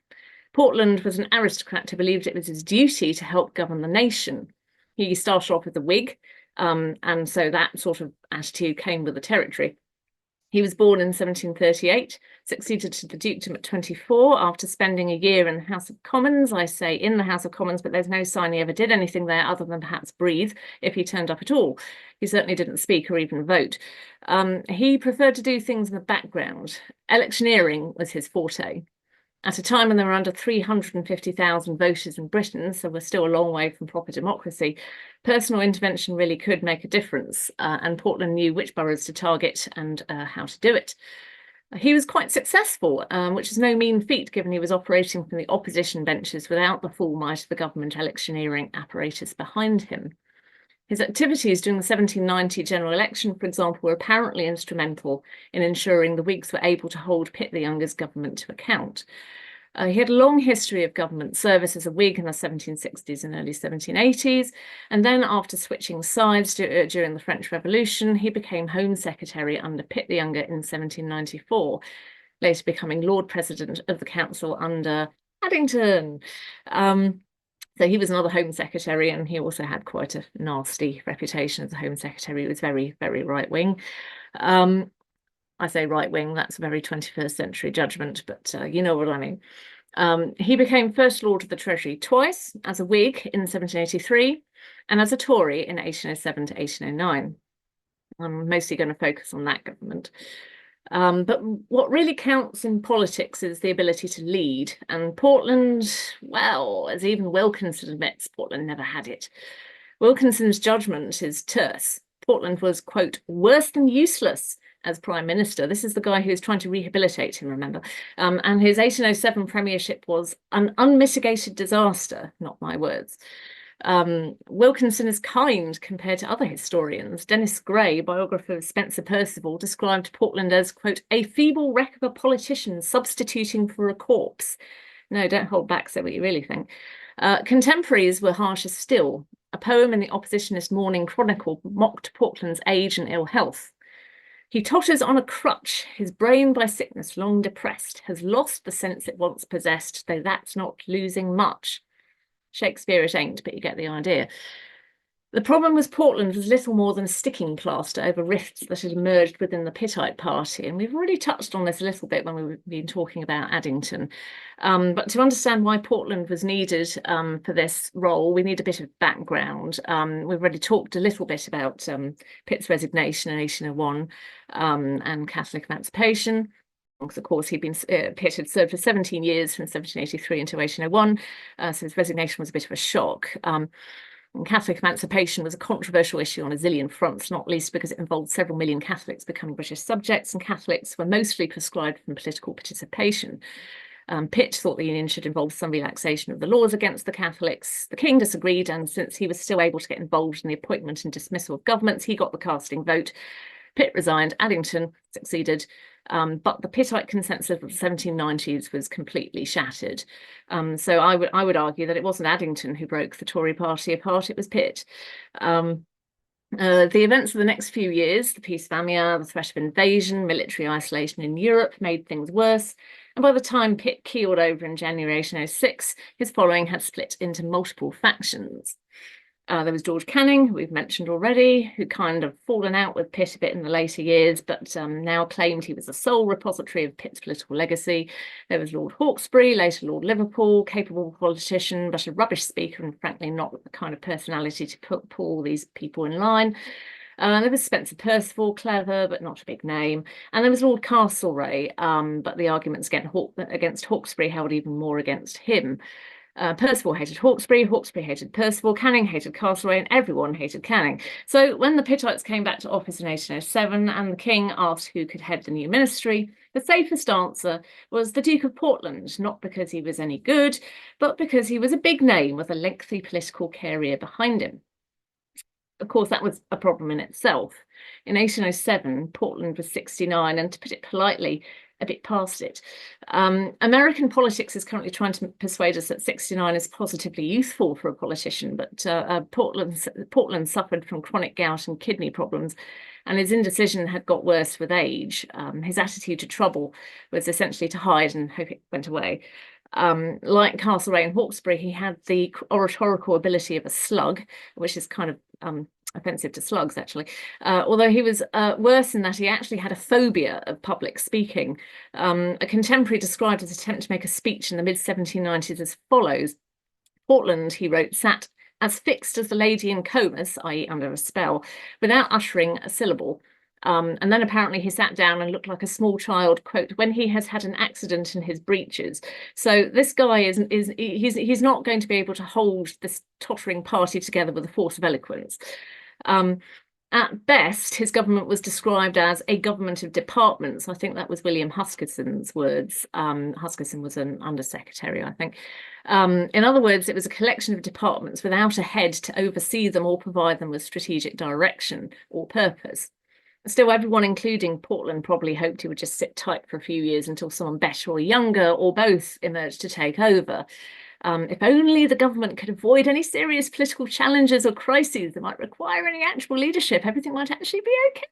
Portland was an aristocrat who believed it was his duty to help govern the nation. He started off with a Whig, and so that sort of attitude came with the territory. He was born in 1738, succeeded to the dukedom at 24 after spending a year in the House of Commons. I say in the House of Commons, but there's no sign he ever did anything there other than perhaps breathe, if he turned up at all. He certainly didn't speak or even vote. He preferred to do things in the background. Electioneering was his forte. At a time when there were under 350,000 voters in Britain, so we're still a long way from proper democracy, personal intervention really could make a difference, and Portland knew which boroughs to target and how to do it. He was quite successful, which is no mean feat given he was operating from the opposition benches without the full might of the government electioneering apparatus behind him. His activities during the 1790 general election, for example, were apparently instrumental in ensuring the Whigs were able to hold Pitt the Younger's government to account. He had a long history of government service as a Whig in the 1760s and early 1780s, and then after switching sides during the French Revolution, he became Home Secretary under Pitt the Younger in 1794, later becoming Lord President of the Council under Addington. So he was another Home Secretary, and he also had quite a nasty reputation as a Home Secretary. He was very, very right-wing. I say right-wing, that's a very 21st century judgment, but you know what I mean. He became First Lord of the Treasury twice, as a Whig in 1783 and as a Tory in 1807 to 1809. I'm mostly going to focus on that government. But what really counts in politics is the ability to lead. And Portland, well, as even Wilkinson admits, Portland never had it. Wilkinson's judgment is terse. Portland was, quote, worse than useless as Prime Minister. This is the guy who's trying to rehabilitate him, remember? And his 1807 premiership was an unmitigated disaster, not my words. Wilkinson is kind compared to other historians. Dennis Gray, biographer of Spencer Perceval, described Portland as, quote, a feeble wreck of a politician substituting for a corpse. No, don't hold back, say what you really think. Contemporaries were harsher still. A poem in the Oppositionist Morning Chronicle mocked Portland's age and ill health. He totters on a crutch, his brain by sickness long depressed, has lost the sense it once possessed, though that's not losing much. Shakespeare it ain't, but you get the idea. The problem was Portland was little more than a sticking plaster over rifts that had emerged within the Pittite party, and we've already touched on this a little bit when we've been talking about Addington. But to understand why Portland was needed for this role, we need a bit of background. We've already talked a little bit about Pitt's resignation in 1801 and Catholic emancipation. Because of course Pitt had served for 17 years from 1783 until 1801, so his resignation was a bit of a shock. And Catholic emancipation was a controversial issue on a zillion fronts, not least because it involved several million Catholics becoming British subjects, and Catholics were mostly proscribed from political participation. Pitt thought the union should involve some relaxation of the laws against the Catholics. The king disagreed, and since he was still able to get involved in the appointment and dismissal of governments, he got the casting vote. Pitt resigned, Addington succeeded, but the Pittite consensus of the 1790s was completely shattered. So I would argue that it wasn't Addington who broke the Tory party apart, it was Pitt. The events of the next few years, the peace of Amiens, the threat of invasion, military isolation in Europe made things worse. And by the time Pitt keeled over in January 1806, his following had split into multiple factions. There was George Canning, who we've mentioned already, who kind of fallen out with Pitt a bit in the later years, but now claimed he was the sole repository of Pitt's political legacy. There was Lord Hawkesbury, later Lord Liverpool, capable politician, but a rubbish speaker and frankly not the kind of personality to pull these people in line. There was Spencer Perceval, clever but not a big name. And there was Lord Castlereagh, but the arguments against Hawkesbury held even more against him. Perceval hated Hawkesbury, Hawkesbury hated Perceval, Canning hated Castlereagh, and everyone hated Canning. So when the Pittites came back to office in 1807 and the king asked who could head the new ministry, the safest answer was the Duke of Portland, not because he was any good, but because he was a big name with a lengthy political career behind him. Of course, that was a problem in itself. In 1807, Portland was 69, and to put it politely, a bit past it. American politics is currently trying to persuade us that 69 is positively youthful for a politician, but Portland suffered from chronic gout and kidney problems, and his indecision had got worse with age. His attitude to trouble was essentially to hide and hope it went away. Like Castlereagh and Hawkesbury, he had the oratorical ability of a slug, which is kind of offensive to slugs, actually. Although he was worse in that he actually had a phobia of public speaking. A contemporary described his attempt to make a speech in the mid-1790s as follows. Portland, he wrote, sat as fixed as the lady in comus, i.e. under a spell, without uttering a syllable. And then apparently he sat down and looked like a small child, quote, when he has had an accident in his breeches. So this guy he's not going to be able to hold this tottering party together with the force of eloquence. At best, his government was described as a government of departments. I think that was William Huskisson's words. Huskisson was an undersecretary, I think. In other words, it was a collection of departments without a head to oversee them or provide them with strategic direction or purpose. Still, everyone, including Portland, probably hoped he would just sit tight for a few years until someone better or younger or both emerged to take over. If only the government could avoid any serious political challenges or crises that might require any actual leadership, everything might actually be okay.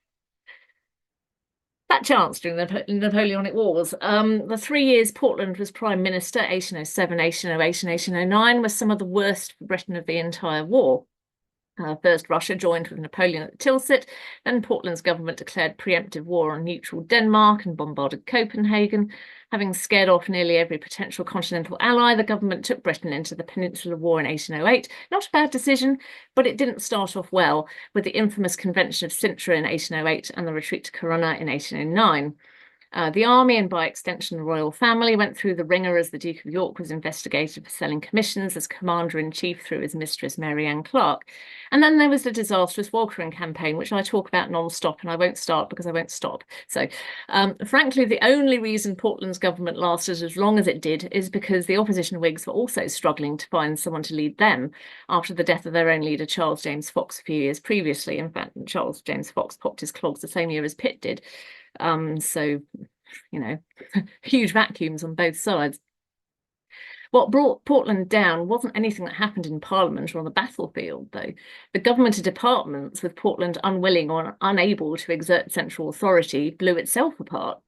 That chance during the Napoleonic Wars. The 3 years Portland was Prime Minister, 1807, 1808 and 1809, was some of the worst for Britain of the entire war. First, Russia joined with Napoleon at Tilsit. Then Portland's government declared preemptive war on neutral Denmark and bombarded Copenhagen. Having scared off nearly every potential continental ally, the government took Britain into the Peninsular War in 1808. Not a bad decision, but it didn't start off well, with the infamous Convention of Sintra in 1808 and the retreat to Corunna in 1809. The army, and by extension the royal family, went through the ringer as the Duke of York was investigated for selling commissions as commander-in-chief through his mistress Mary Ann Clark. And then there was the disastrous Walcheren campaign, which I talk about non-stop, and I won't start because I won't stop. So, frankly, the only reason Portland's government lasted as long as it did is because the opposition Whigs were also struggling to find someone to lead them after the death of their own leader, Charles James Fox, a few years previously. In fact, Charles James Fox popped his clogs the same year as Pitt did. So, you know, huge vacuums on both sides. What brought Portland down wasn't anything that happened in Parliament or on the battlefield, though. The government of departments, with Portland unwilling or unable to exert central authority, blew itself apart.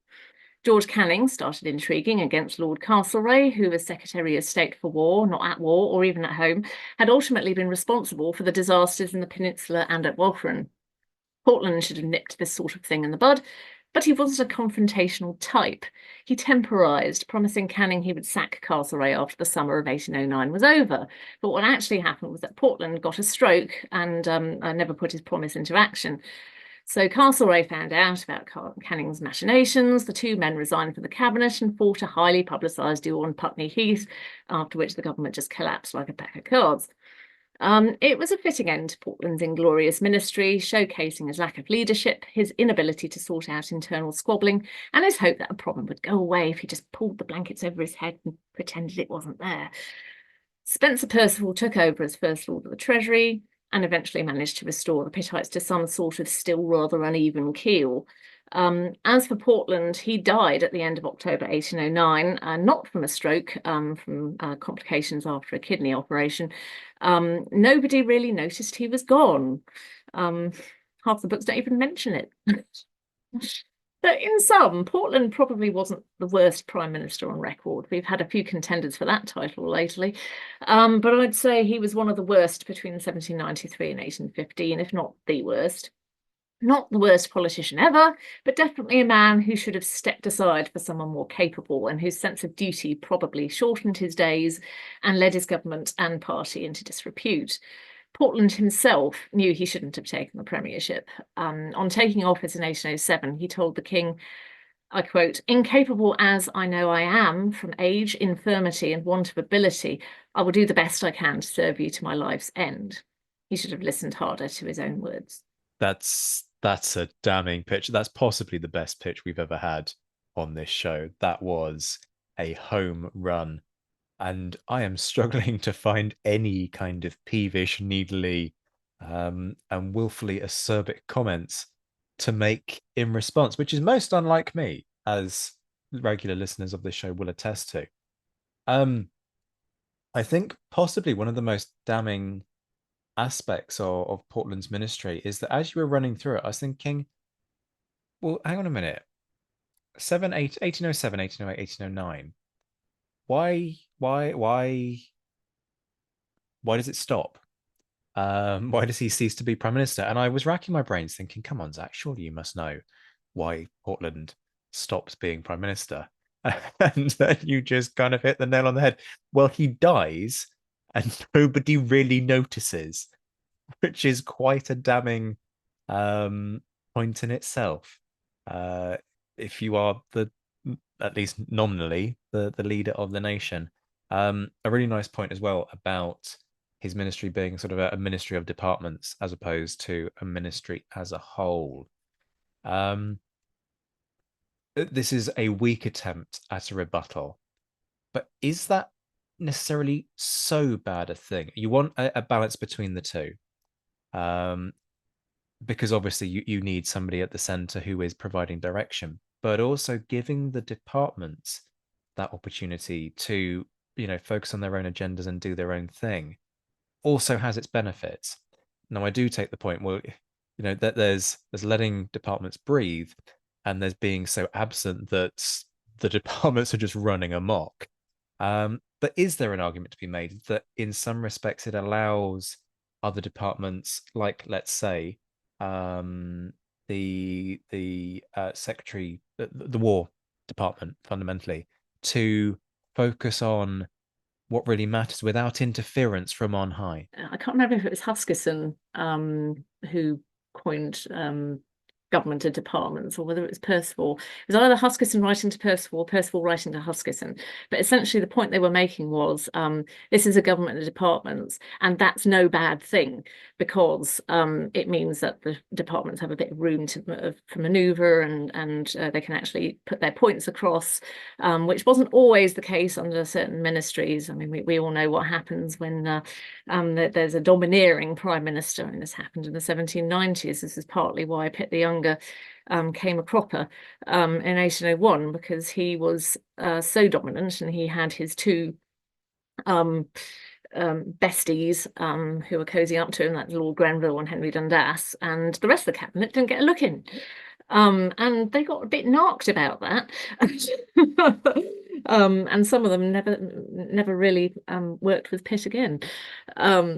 George Canning started intriguing against Lord Castlereagh, who was Secretary of State for War, not at war or even at home, had ultimately been responsible for the disasters in the Peninsula and at Walcheren. Portland should have nipped this sort of thing in the bud, but he wasn't a confrontational type. He temporised, promising Canning he would sack Castlereagh after the summer of 1809 was over. But what actually happened was that Portland got a stroke and never put his promise into action. So Castlereagh found out about Canning's machinations. The two men resigned from the cabinet and fought a highly publicised duel on Putney Heath, after which the government just collapsed like a pack of cards. It was a fitting end to Portland's inglorious ministry, showcasing his lack of leadership, his inability to sort out internal squabbling, and his hope that a problem would go away if he just pulled the blankets over his head and pretended it wasn't there. Spencer Perceval took over as First Lord of the Treasury and eventually managed to restore the Pittites to some sort of still rather uneven keel. As for Portland, he died at the end of October 1809, not from a stroke, from complications after a kidney operation. Nobody really noticed he was gone. Half the books don't even mention it. But in sum, Portland probably wasn't the worst prime minister on record. We've had a few contenders for that title lately, but I'd say he was one of the worst between 1793 and 1815, if not the worst. Not the worst politician ever, but definitely a man who should have stepped aside for someone more capable and whose sense of duty probably shortened his days and led his government and party into disrepute. Portland himself knew he shouldn't have taken the premiership. On taking office in 1807, he told the king, I quote, "Incapable as I know I am from age, infirmity, and want of ability, I will do the best I can to serve you to my life's end." He should have listened harder to his own words. That's a damning pitch. That's possibly the best pitch we've ever had on this show. That was a home run. And I am struggling to find any kind of peevish, needly, and willfully acerbic comments to make in response, which is most unlike me, as regular listeners of this show will attest to. I think possibly one of the most damning aspects of Portland's ministry is that as you were running through it, I was thinking, well, hang on a minute. 1807, 1808, 1809. Why does it stop? Why does he cease to be prime minister? And I was racking my brains thinking, come on, Zach, surely you must know why Portland stopped being prime minister. And then you just kind of hit the nail on the head. Well, he dies and nobody really notices, which is quite a damning point in itself. If you are at least nominally, the leader of the nation. A really nice point as well about his ministry being sort of a ministry of departments as opposed to a ministry as a whole. This is a weak attempt at a rebuttal, but is that necessarily so bad a thing? You want a balance between the two. Because obviously you need somebody at the center who is providing direction, but also giving the departments that opportunity to, focus on their own agendas and do their own thing also has its benefits. Now, I do take the point, well, that there's letting departments breathe and there's being so absent that the departments are just running amok. But is there an argument to be made that in some respects it allows other departments, like, let's say, the secretary, the War Department, fundamentally, to focus on what really matters without interference from on high? I can't remember if it was Huskisson who coined government of departments, or whether it was Percival. It was either Huskisson writing to Percival or Percival writing to Huskisson. But essentially the point they were making was this is a government of departments, and that's no bad thing, because it means that the departments have a bit of room for manoeuvre, and they can actually put their points across, which wasn't always the case under certain ministries. I mean, we all know what happens when there's a domineering prime minister, and this happened in the 1790s. This is partly why Pitt the Younger came a cropper in 1801, because he was so dominant, and he had his two besties who were cozying up to him, like Lord Grenville and Henry Dundas, and the rest of the cabinet didn't get a look in. And they got a bit narked about that. And some of them never really worked with Pitt again.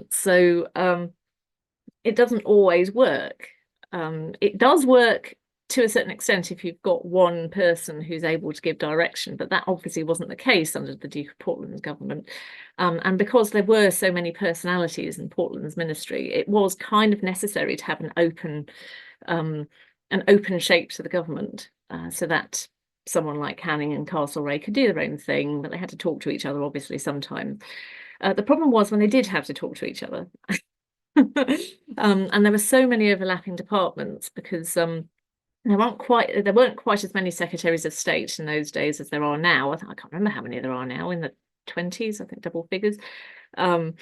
So it doesn't always work. It does work to a certain extent if you've got one person who's able to give direction, but that obviously wasn't the case under the Duke of Portland's government. And because there were so many personalities in Portland's ministry, it was kind of necessary to have an open shape to the government, so that someone like Canning and Castlereagh could do their own thing, but they had to talk to each other, obviously, sometimes. The problem was when they did have to talk to each other. And there were so many overlapping departments, because there weren't quite as many secretaries of state in those days as there are now. I can't remember how many there are now, in the 20s, I think, double figures. But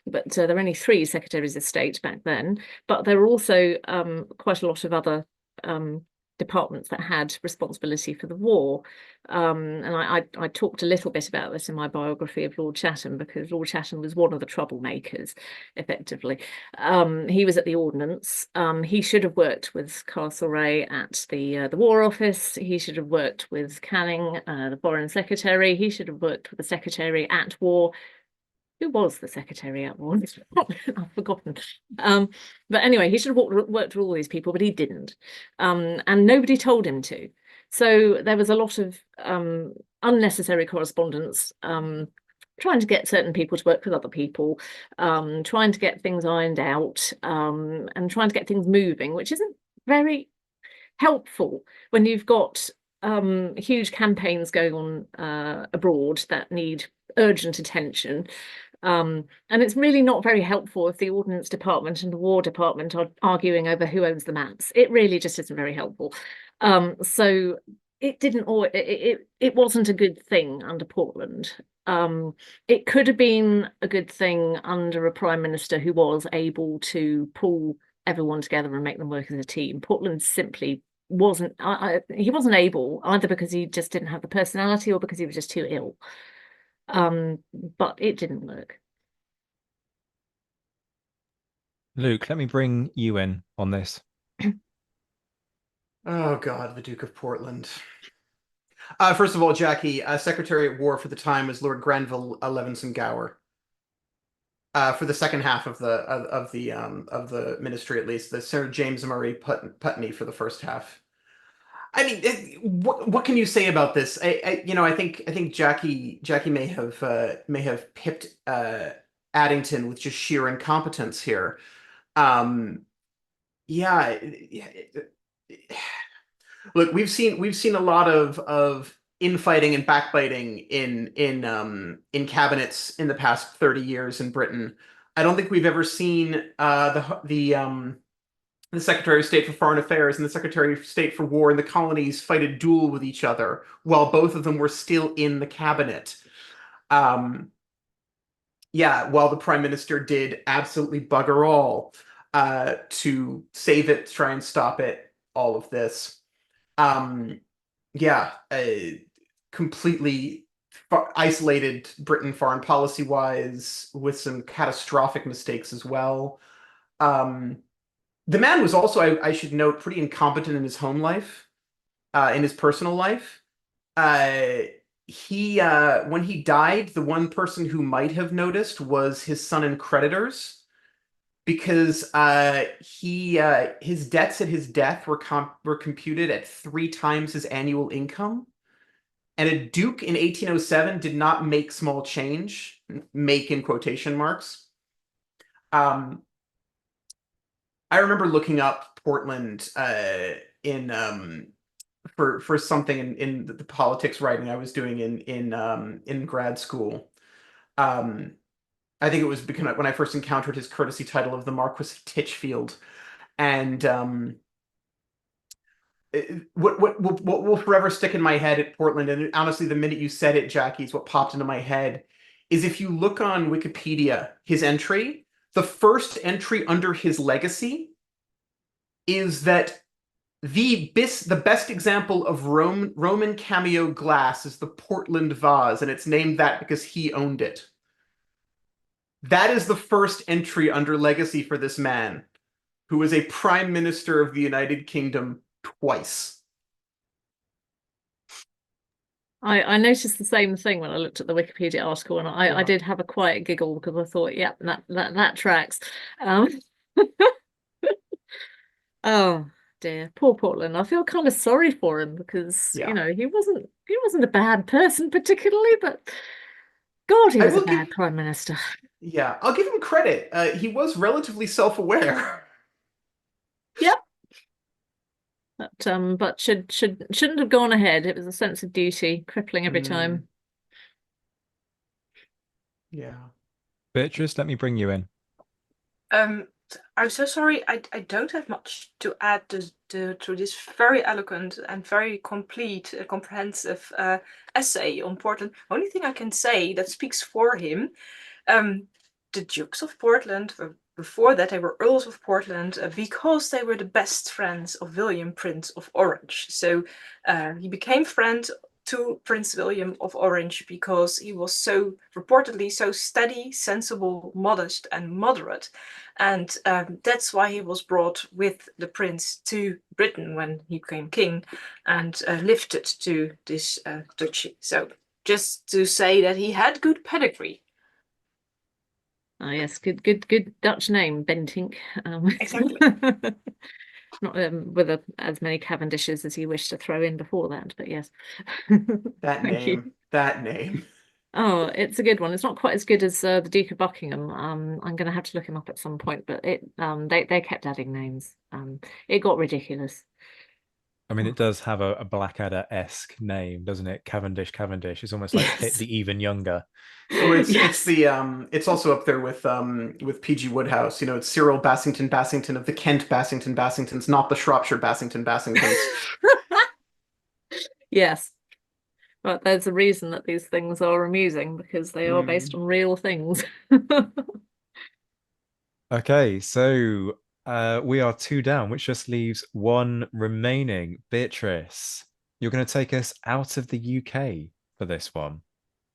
there were only 3 secretaries of state back then. But there were also quite a lot of other departments that had responsibility for the war. And I talked a little bit about this in my biography of Lord Chatham, because Lord Chatham was one of the troublemakers, effectively. He was at the Ordnance. He should have worked with Castlereagh at the War Office. He should have worked with Canning, the Foreign Secretary. He should have worked with the Secretary at War. Who was the Secretary at War? I've forgotten. But anyway, he should have worked with all these people, but he didn't. And nobody told him to. So there was a lot of unnecessary correspondence, trying to get certain people to work with other people, trying to get things ironed out, and trying to get things moving, which isn't very helpful when you've got huge campaigns going on abroad that need urgent attention. And it's really not very helpful if the Ordnance Department and the War Department are arguing over who owns the maps. It really just isn't very helpful. So it didn't, or it wasn't a good thing under Portland. It could have been a good thing under a prime minister who was able to pull everyone together and make them work as a team. Portland simply wasn't. He wasn't able, either because he just didn't have the personality or because he was just too ill. But it didn't work. Luke, let me bring you in on this. Oh God, the Duke of Portland. First of all, Jackie, Secretary at War for the time was Lord Granville Leveson Gower. For the second half of the ministry, at least, the Sir James Murray Putney for the first half. I mean, what can you say about this? I think Jackie may have pipped Addington with just sheer incompetence here. Yeah. Look, we've seen a lot of infighting and backbiting in cabinets in the past 30 years in Britain. I don't think we've ever seen the Secretary of State for Foreign Affairs and the Secretary of State for War in the colonies fight a duel with each other while both of them were still in the cabinet. Yeah, while the Prime Minister did absolutely bugger all to save it, try and stop it, all of this. Yeah, completely isolated Britain foreign policy-wise with some catastrophic mistakes as well. The man was also, I should note, pretty incompetent in his home life, in his personal life. When he died, the one person who might have noticed was his son and creditors, because his debts at his death were computed at 3 times his annual income. And a duke in 1807 did not make small change, make in quotation marks. I remember looking up Portland for something in the politics writing I was doing in grad school. I think it was because when I first encountered his courtesy title of the Marquis of Titchfield, and what will forever stick in my head at Portland, and honestly, the minute you said it, Jackie, is what popped into my head, is if you look on Wikipedia, his entry, the first entry under his legacy is that the best example of Roman cameo glass is the Portland vase, and it's named that because he owned it. That is the first entry under legacy for this man, who is a Prime Minister of the United Kingdom twice. I noticed the same thing when I looked at the Wikipedia article, and I did have a quiet giggle because I thought, yeah, that tracks. Oh dear, poor Portland. I feel kind of sorry for him because Yeah. you know he wasn't a bad person particularly, but God, he was a bad prime minister. Yeah, I'll give him credit. He was relatively self-aware. Yep. But shouldn't have gone ahead. It was a sense of duty, crippling every time. Yeah. Beatrice, let me bring you in. I'm so sorry. I don't have much to add to this very eloquent and very complete, comprehensive essay on Portland. Only thing I can say that speaks for him, the Dukes of Portland were before that, they were Earls of Portland because they were the best friends of William, Prince of Orange. So he became friend to Prince William of Orange because he was so reportedly so steady, sensible, modest, and moderate. And that's why he was brought with the prince to Britain when he became king and lifted to this duchy. So just to say that he had good pedigree. Oh yes, good Dutch name, Bentinck. Exactly. Not with as many Cavendishes as you wish to throw in before that, but yes. That Thank you. name, that name. Oh, it's a good one. It's not quite as good as the Duke of Buckingham. I'm going to have to look him up at some point, but they kept adding names. It got ridiculous. I mean, it does have a Blackadder-esque name, doesn't it? Cavendish, Cavendish. It's almost like Pitt Yes. the even younger. Oh, it's Yes. it's also up there with P.G. Wodehouse. You know, it's Cyril Bassington Bassington of the Kent Bassington Bassingtons, not the Shropshire Bassington Bassingtons. Yes. But there's a reason that these things are amusing because they are based on real things. Okay, so we are 2 down, which just leaves 1 remaining. Beatrice, you're going to take us out of the UK for this one.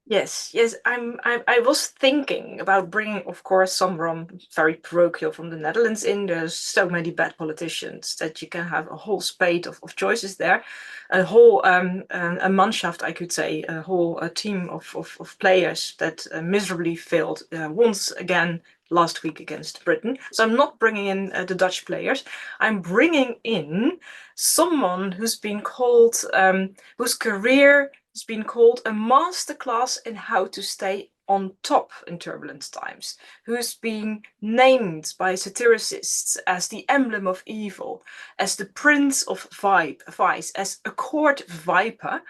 Yes, I was thinking about bringing, of course, someone very parochial from the Netherlands in. There's so many bad politicians that you can have a whole spate of choices there, a whole a Mannschaft, I could say, a whole team of players that miserably failed once again last week against Britain. So I'm not bringing in the Dutch players. I'm bringing in someone who's been called, whose career has been called a masterclass in how to stay on top in turbulent times, who's been named by satiricists as the emblem of evil, as the prince of vice, as a court viper.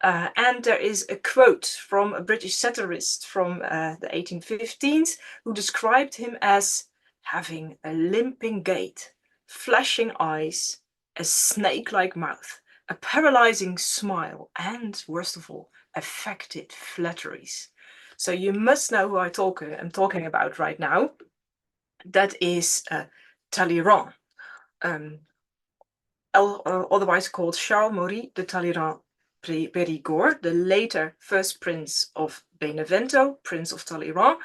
And there is a quote from a British satirist from the 1815s who described him as having a limping gait, flashing eyes, a snake-like mouth, a paralyzing smile, and worst of all, affected flatteries. So you must know who I'm talking about right now. That is Talleyrand, otherwise called Charles Maurice de Talleyrand Périgord, the later first prince of Benevento, Prince of Talleyrand.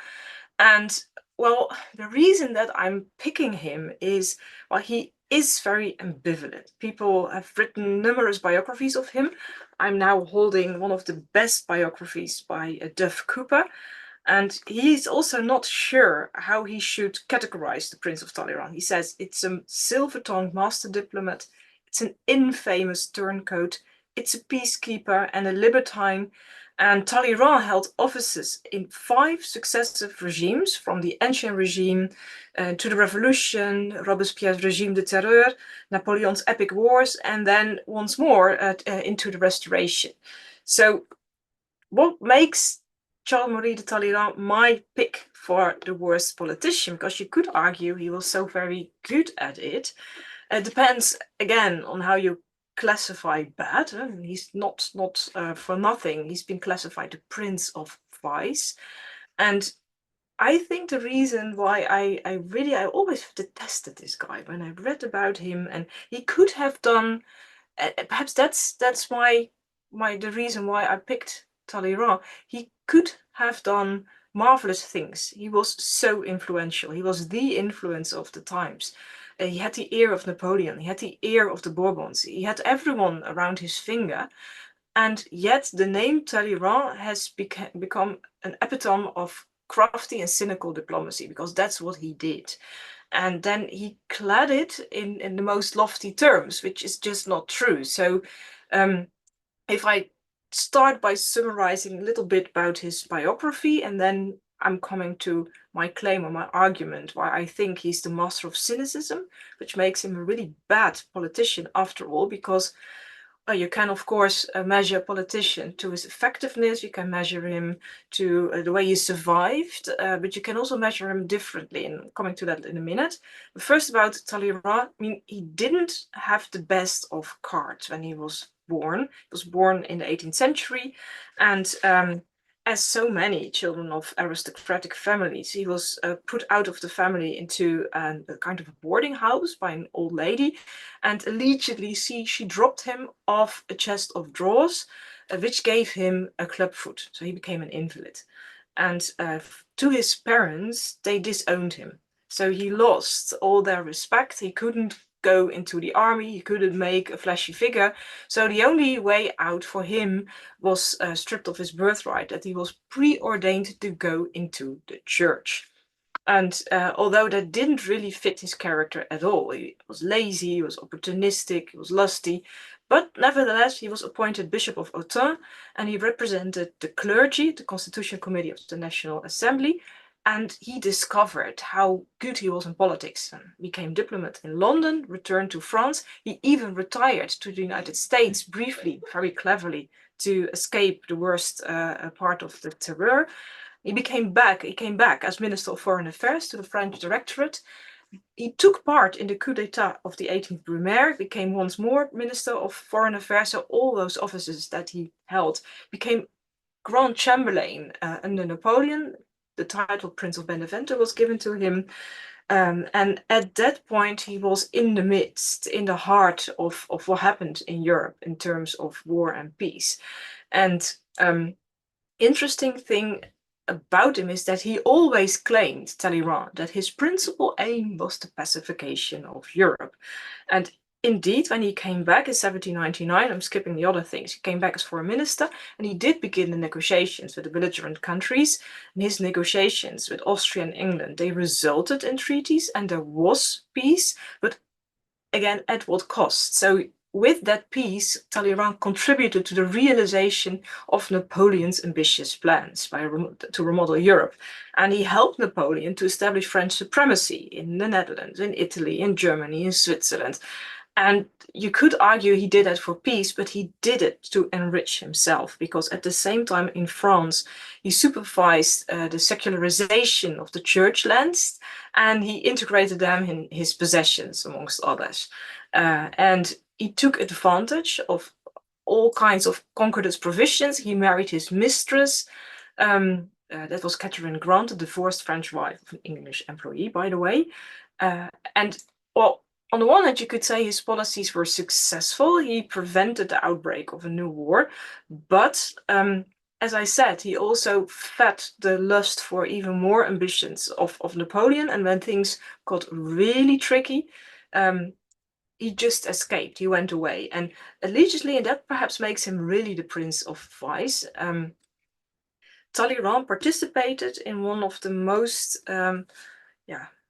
And well, the reason that I'm picking him is, well, he is very ambivalent. People have written numerous biographies of him. I'm now holding one of the best biographies by Duff Cooper, and he's also not sure how he should categorize the Prince of Talleyrand. He says it's a silver-tongued master diplomat, it's an infamous turncoat, it's a peacekeeper and a libertine. And Talleyrand held offices in 5 successive regimes, from the Ancien regime to the Revolution, Robespierre's regime de terreur, Napoleon's epic wars, and then once more into the Restoration. So what makes Charles-Marie de Talleyrand my pick for the worst politician? Because you could argue he was so very good at it. It depends, again, on how you classify bad. He's not for nothing. He's been classified the Prince of Vice. And I think the reason why I always detested this guy when I read about him, and he could have done, perhaps that's why the reason why I picked Talleyrand. He could have done marvelous things. He was so influential. He was the influence of the times. He had the ear of Napoleon. He had the ear of the Bourbons. He had everyone around his finger. And yet the name Talleyrand has become an epitome of crafty and cynical diplomacy, because that's what he did. And then he clad it in the most lofty terms, which is just not true. So if I start by summarizing a little bit about his biography, and then I'm coming to my claim or my argument why I think he's the master of cynicism, which makes him a really bad politician after all, because you can, of course, measure a politician to his effectiveness. You can measure him to the way he survived, but you can also measure him differently, and coming to that in a minute. But first, about Talleyrand, I mean, he didn't have the best of cards when he was born. He was born in the 18th century, and as so many children of aristocratic families, he was put out of the family into a kind of a boarding house by an old lady, and allegedly she dropped him off a chest of drawers, which gave him a club foot, so he became an invalid. And to his parents, they disowned him. So he lost all their respect. He couldn't go into the army, he couldn't make a flashy figure. So the only way out for him was stripped of his birthright, that he was preordained to go into the church. And although that didn't really fit his character at all, he was lazy, he was opportunistic, he was lusty, but nevertheless, he was appointed Bishop of Autun, and he represented the clergy, the Constitutional Committee of the National Assembly, and he discovered how good he was in politics and became diplomat in London, returned to France. He even retired to the United States briefly, very cleverly, to escape the worst part of the terror. He came back as Minister of Foreign Affairs to the French Directorate. He took part in the coup d'etat of the 18th Brumaire, became once more Minister of Foreign Affairs, so all those offices that he held, became Grand Chamberlain under Napoleon. The title Prince of Benevento was given to him. And at that point, he was in the midst, in the heart of what happened in Europe in terms of war and peace. And interesting thing about him is that he always claimed, Talleyrand, that his principal aim was the pacification of Europe. And indeed, when he came back in 1799, I'm skipping the other things, he came back as foreign minister, and he did begin the negotiations with the belligerent countries. And his negotiations with Austria and England, they resulted in treaties, and there was peace, but again, at what cost? So with that peace, Talleyrand contributed to the realization of Napoleon's ambitious plans to remodel Europe. And he helped Napoleon to establish French supremacy in the Netherlands, in Italy, in Germany, in Switzerland. And you could argue he did that for peace, but he did it to enrich himself, because at the same time in France, he supervised the secularization of the church lands, and he integrated them in his possessions, amongst others. And he took advantage of all kinds of concordance provisions. He married his mistress. That was Catherine Grant, a divorced French wife of an English employee, by the way. On the one hand, you could say his policies were successful. He prevented the outbreak of a new war. But as I said, he also fed the lust for even more ambitions of Napoleon. And when things got really tricky, he just escaped. He went away. And allegedly, and that perhaps makes him really the Prince of Vice, Talleyrand participated in one of the most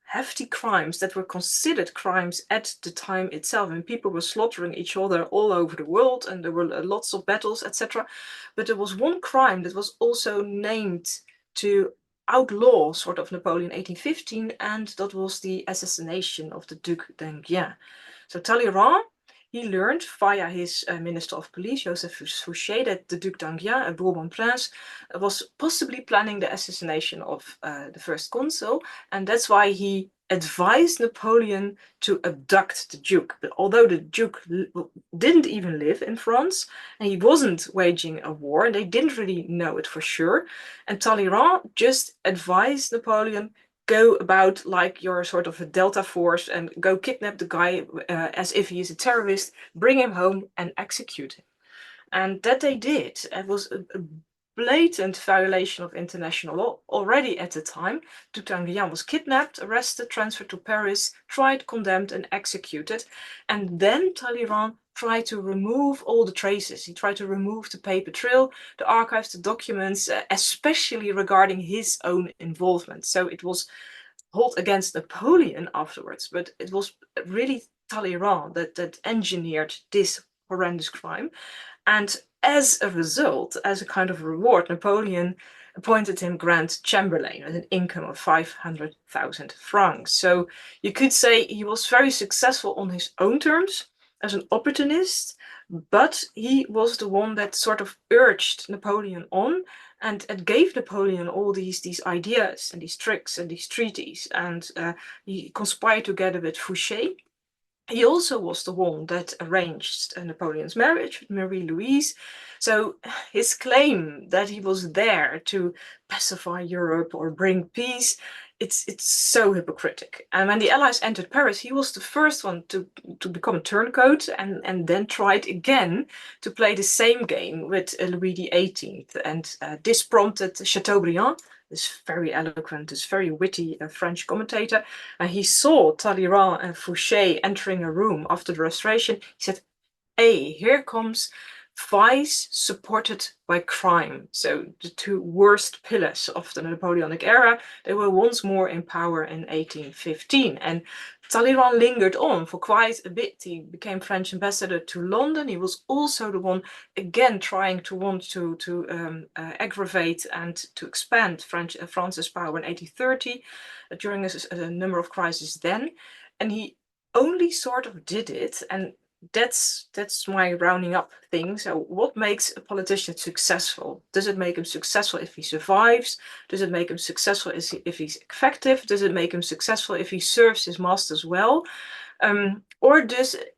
hefty crimes that were considered crimes at the time itself, and people were slaughtering each other all over the world, and there were lots of battles, etc. But there was one crime that was also named to outlaw sort of Napoleon 1815, and that was the assassination of the Duc d'Enghien. So Talleyrand, he learned via his Minister of Police, Joseph Fouché, that the Duc d'Enghien, a Bourbon prince, was possibly planning the assassination of the first consul, and that's why he advised Napoleon to abduct the Duke. But although the Duke didn't even live in France, and he wasn't waging a war, and they didn't really know it for sure, and Talleyrand just advised Napoleon, go about like you're sort of a Delta Force and go kidnap the guy as if he is a terrorist, bring him home and execute him. And that they did. It was a blatant violation of international law already at the time. Duc d'Enghien was kidnapped, arrested, transferred to Paris, tried, condemned, and executed. And then Talleyrand tried to remove all the traces. He tried to remove the paper trail, the archives, the documents, especially regarding his own involvement. So it was hold against Napoleon afterwards, but it was really Talleyrand that engineered this horrendous crime. And as a result, as a kind of reward, Napoleon appointed him Grand Chamberlain with an income of 500,000 francs. So you could say he was very successful on his own terms as an opportunist, but he was the one that sort of urged Napoleon on, and it gave Napoleon all these ideas and these tricks and these treaties. And he conspired together with Fouché. He also was the one that arranged Napoleon's marriage with Marie Louise. So his claim that he was there to pacify Europe or bring peace, it's so hypocritical. And when the Allies entered Paris, he was the first one to become a turncoat and then tried again to play the same game with Louis XVIII. And this prompted Chateaubriand, this very eloquent, this very witty French commentator, and he saw Talleyrand and Fouché entering a room after the Restoration. He said, hey, here comes vice supported by crime. So the two worst pillars of the Napoleonic era, they were once more in power in 1815. And Talleyrand lingered on for quite a bit. He became French ambassador to London. He was also the one, again, trying to aggravate and to expand France's power in 1830 during a number of crises then. And he only sort of did it, and that's my rounding up thing. So what makes a politician successful? Does it make him successful if he survives? Does it make him successful if he's effective? Does it make him successful if he serves his masters well? Or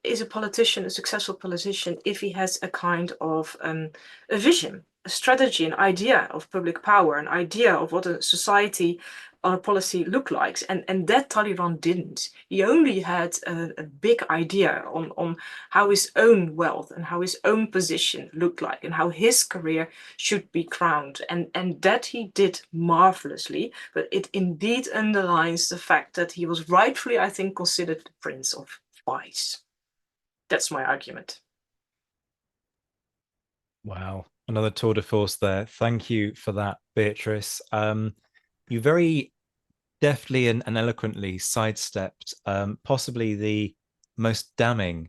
is a politician a successful politician if he has a kind of a vision, a strategy, an idea of public power, an idea of what a society or a policy look like? And that Talleyrand didn't. He only had a big idea on how his own wealth and how his own position looked like and how his career should be crowned. And that he did marvelously, but it indeed underlines the fact that he was rightfully, I think, considered the Prince of Vice. That's my argument. Wow, another tour de force there. Thank you for that, Beatrice. You very deftly and eloquently sidestepped possibly the most damning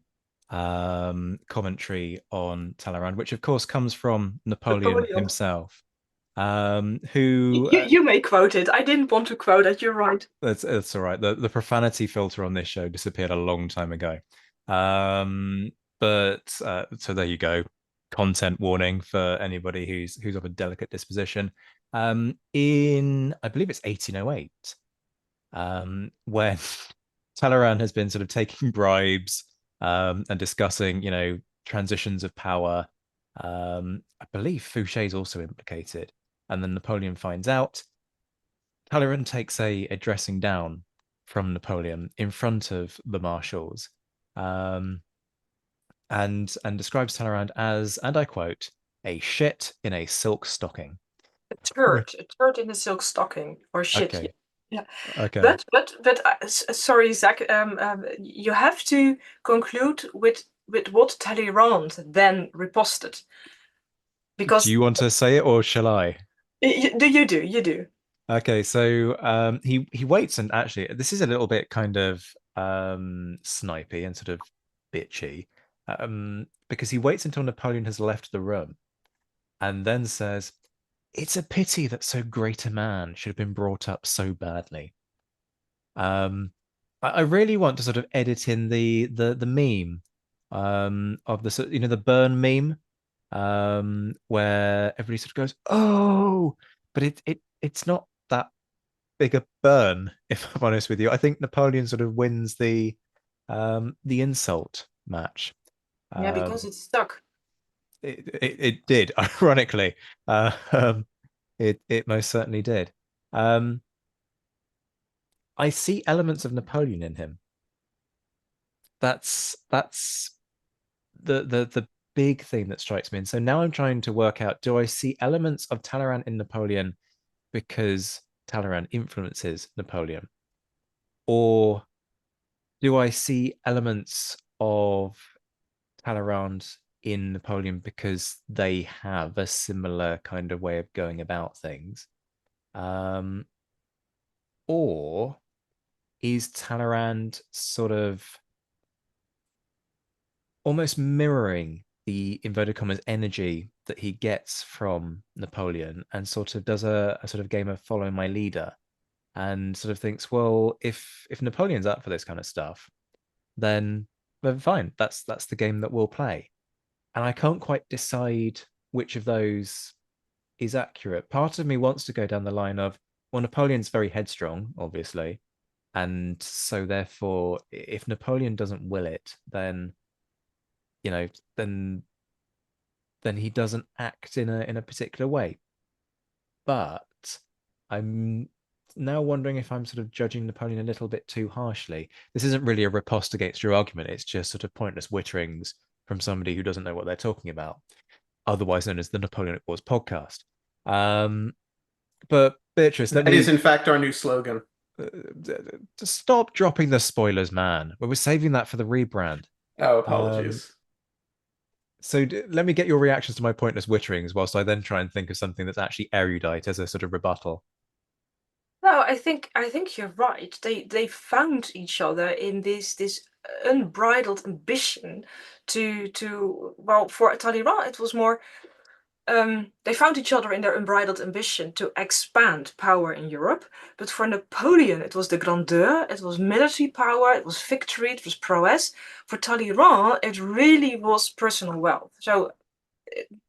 commentary on Talleyrand, which of course comes from Napoleon himself, who you may quote it. I didn't want to quote it. You're right. That's all right. The profanity filter on this show disappeared a long time ago. But so there you go. Content warning for anybody who's of a delicate disposition. In I believe it's 1808, when Talleyrand has been sort of taking bribes and discussing, transitions of power. I believe Fouché is also implicated, and then Napoleon finds out. Talleyrand takes a dressing down from Napoleon in front of the marshals, and describes Talleyrand as, and I quote, a shit in a silk stocking. A turd in a silk stocking, or shit. Okay. Yeah. Okay. But sorry, Zach. You have to conclude with what Talleyrand then riposted, because Do you want to say it or shall I? you do. Okay, so he waits, and actually this is a little bit kind of snipey and sort of bitchy, because he waits until Napoleon has left the room and then says, "It's a pity that so great a man should have been brought up so badly." I really want to sort of edit in the meme of the burn meme, where everybody sort of goes, "Oh," but it's not that big a burn, if I'm honest with you. I think Napoleon sort of wins the insult match. Yeah, because it's stuck. It did, ironically. It most certainly did. I see elements of Napoleon in him. That's the big thing that strikes me. And so now I'm trying to work out, do I see elements of Talleyrand in Napoleon because Talleyrand influences Napoleon? Or do I see elements of Talleyrand in Napoleon because they have a similar kind of way of going about things? Or is Talleyrand sort of almost mirroring the inverted commas energy that he gets from Napoleon, and sort of does a sort of game of follow my leader, and sort of thinks, well, if Napoleon's up for this kind of stuff, then fine, that's the game that we'll play. And I can't quite decide which of those is accurate. Part of me wants to go down the line of, well, Napoleon's very headstrong, obviously, And so therefore, if Napoleon doesn't will it, then, you know, then he doesn't act in a particular way. But I'm now wondering if I'm sort of judging Napoleon a little bit too harshly. This isn't really a riposte against your argument. It's just sort of pointless witterings from somebody who doesn't know what they're talking about, otherwise known as the Napoleonic Wars podcast. But Beatrice, let That is, me in fact, our new slogan. just stop dropping the spoilers, man. We were saving that for the rebrand. Oh, apologies. So let me get your reactions to my pointless witterings whilst I then try and think of something that's actually erudite as a sort of rebuttal. No, I think you're right. They found each other in this unbridled ambition to well, for Talleyrand it was more they found each other in their unbridled ambition to expand power in Europe. But for Napoleon, it was the grandeur, it was military power, it was victory, it was prowess. For Talleyrand, it really was personal wealth. So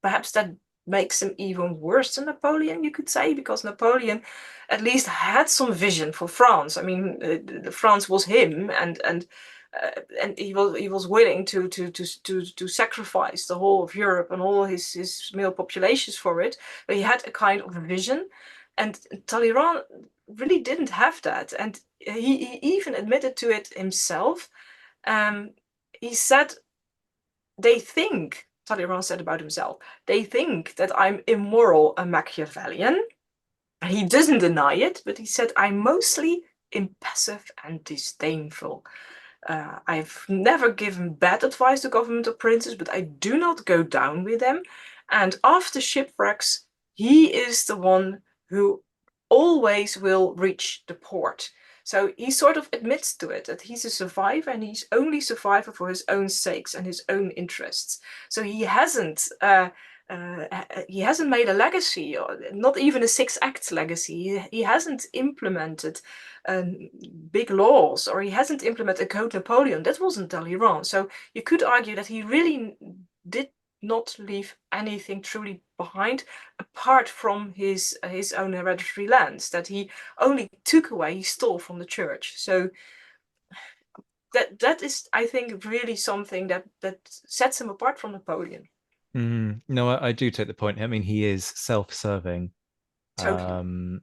perhaps that makes him even worse than Napoleon, you could say, because Napoleon at least had some vision for France. I mean, France was him, and he was willing to sacrifice the whole of Europe and all his male populations for it. But he had a kind of vision, and Talleyrand really didn't have that, and he even admitted to it himself. He said, Talleyrand said about himself, they think that I'm immoral and Machiavellian. He doesn't deny it, but he said, I'm mostly impassive and disdainful. I've never given bad advice to government or princes, but I do not go down with them. And after shipwrecks, he is the one who always will reach the port. So he sort of admits to it that he's a survivor, and he's only survivor for his own sakes and his own interests. So he hasn't made a legacy, or not even a six acts legacy. He hasn't implemented big laws, or he hasn't implemented a Code Napoleon. That wasn't Talleyrand. So you could argue that he really did not leave anything truly behind apart from his own hereditary lands that he only took away, he stole from the church. So that is, I think, really something that sets him apart from Napoleon. No, I do take the point. I mean, he is self-serving, Totally.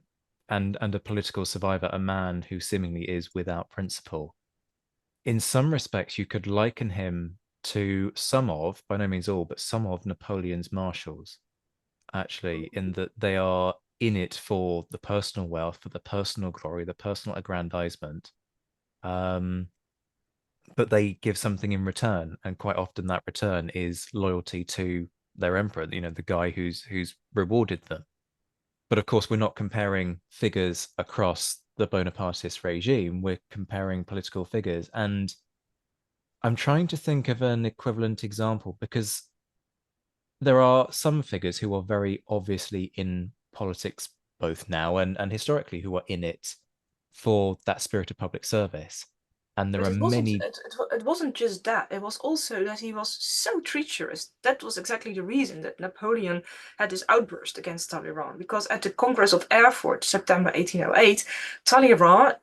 and a political survivor, a man who seemingly is without principle. In some respects, you could liken him to some of, by no means all, but some of Napoleon's marshals, actually, in that they are in it for the personal wealth, for the personal glory, the personal aggrandizement. But they give something in return, and quite often that return is loyalty to their emperor, the guy who's rewarded them. But of course, we're not comparing figures across the Bonapartist regime. We're comparing political figures. And I'm trying to think of an equivalent example, because there are some figures who are very obviously in politics, both now and historically, who are in it for that spirit of public service. And there But are it wasn't many. it wasn't just that. It was also that he was so treacherous. That was exactly the reason that Napoleon had this outburst against Talleyrand. Because at the Congress of Erfurt, September 1808, Talleyrand,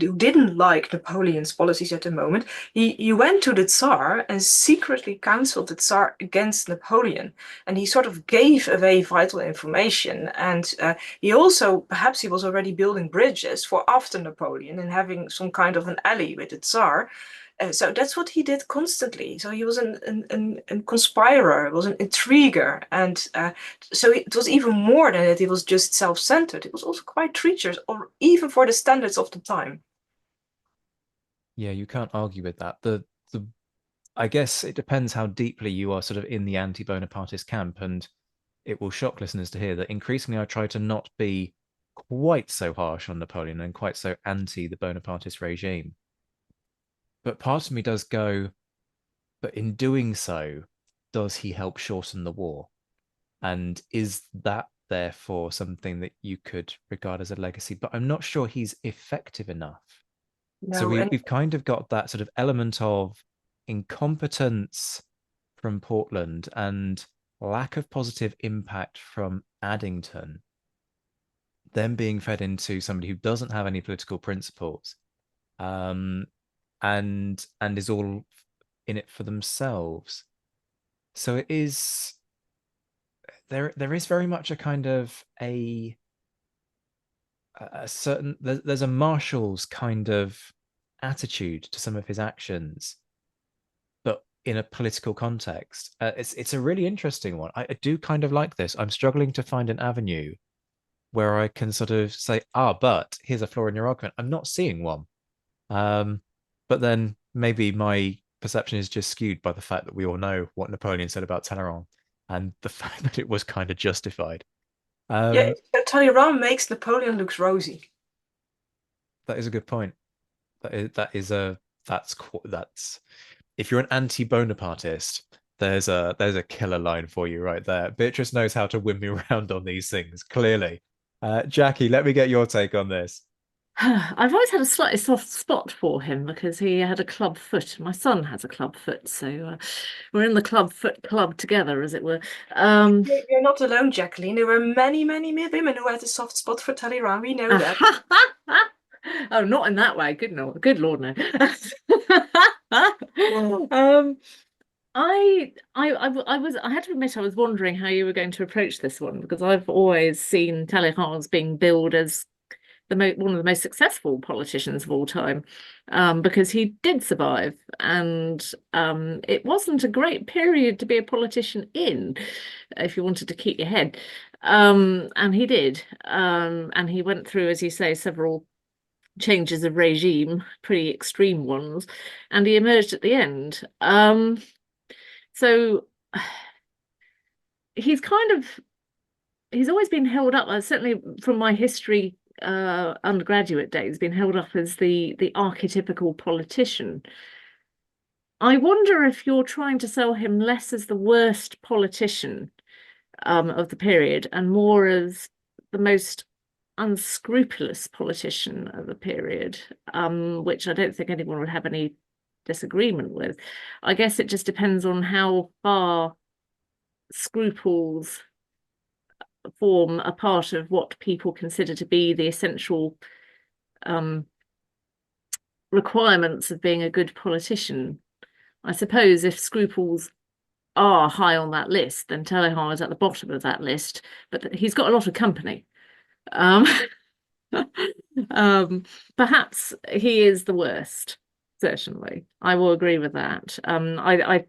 who didn't like Napoleon's policies at the moment, he went to the Tsar and secretly counseled the Tsar against Napoleon. And he sort of gave away vital information. And he also, perhaps he was already building bridges for after Napoleon and having some kind of an ally with the Tsar. So that's what he did constantly. So he was a conspirer, he was an intriguer. And so it was even more than that he was just self-centered. It was also quite treacherous, or even for the standards of the time. Yeah, you can't argue with that. The I guess it depends how deeply you are sort of in the anti-Bonapartist camp, and it will shock listeners to hear that increasingly I try to not be quite so harsh on Napoleon and quite so anti the Bonapartist regime. But part of me does go, but in doing so, does he help shorten the war? And is that therefore something that you could regard as a legacy? But I'm not sure he's effective enough. So No, and we've kind of got that sort of element of incompetence from Portland and lack of positive impact from Addington, then being fed into somebody who doesn't have any political principles. and is all in it for themselves. So it is there is very much a kind of a certain there's a Marshall's kind of attitude to some of his actions, but in a political context. It's a really interesting one. I do kind of like this. I'm struggling to find an avenue where I can sort of say, but here's a flaw in your argument. I'm not seeing one. But then maybe my perception is just skewed by the fact that we all know what Napoleon said about Talleyrand and the fact that it was kind of justified. Yeah, Talleyrand makes Napoleon looks rosy. That is a good point. That's if you're an anti-Bonapartist, there's a killer line for you right there. Beatrice knows how to win me around on these things, clearly. Jackie, let me get your take on this. I've always had a slightly soft spot for him because he had a club foot. My son has a club foot, so we're in the club foot club together, as it were. You're not alone, Jacqueline. There were many, many women who had a soft spot for Talleyrand. We know that. Oh, not in that way. Good Lord, no. I had to admit I was wondering how you were going to approach this one because I've always seen Talleyrand as being billed as one of the most successful politicians of all time, because he did survive, and it wasn't a great period to be a politician in, if you wanted to keep your head, and he did, and he went through, as you say, several changes of regime, pretty extreme ones, and he emerged at the end. So he's always been held up, certainly from my history undergraduate days, been held up as the archetypical politician. I wonder if you're trying to sell him less as the worst politician of the period and more as the most unscrupulous politician of the period, which I don't think anyone would have any disagreement with. I guess it just depends on how far scruples form a part of what people consider to be the essential requirements of being a good politician. I suppose if scruples are high on that list, then Talleyrand is at the bottom of that list, but he's got a lot of company. Perhaps he is the worst, certainly. I will agree with that. I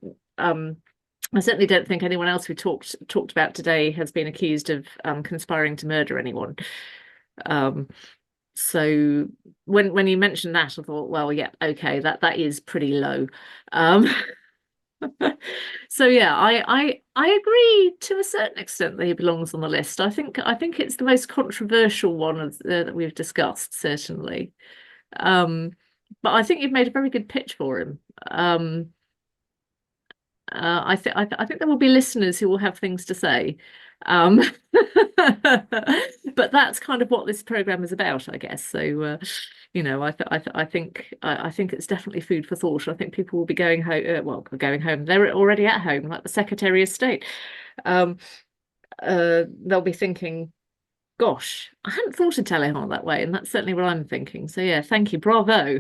certainly don't think anyone else we talked about today has been accused of conspiring to murder anyone. So when you mentioned that, I thought, well, yeah, okay, that is pretty low. So yeah, I agree to a certain extent that he belongs on the list. I think it's the most controversial one of that we've discussed, certainly. But I think you've made a very good pitch for him. I think there will be listeners who will have things to say, but that's kind of what this program is about, I guess. So, I think it's definitely food for thought. I think people will be going home. Going home. They're already at home, like the Secretary of State. They'll be thinking, "Gosh, I hadn't thought of Talleyrand that way," and that's certainly what I'm thinking. So, yeah, thank you, bravo.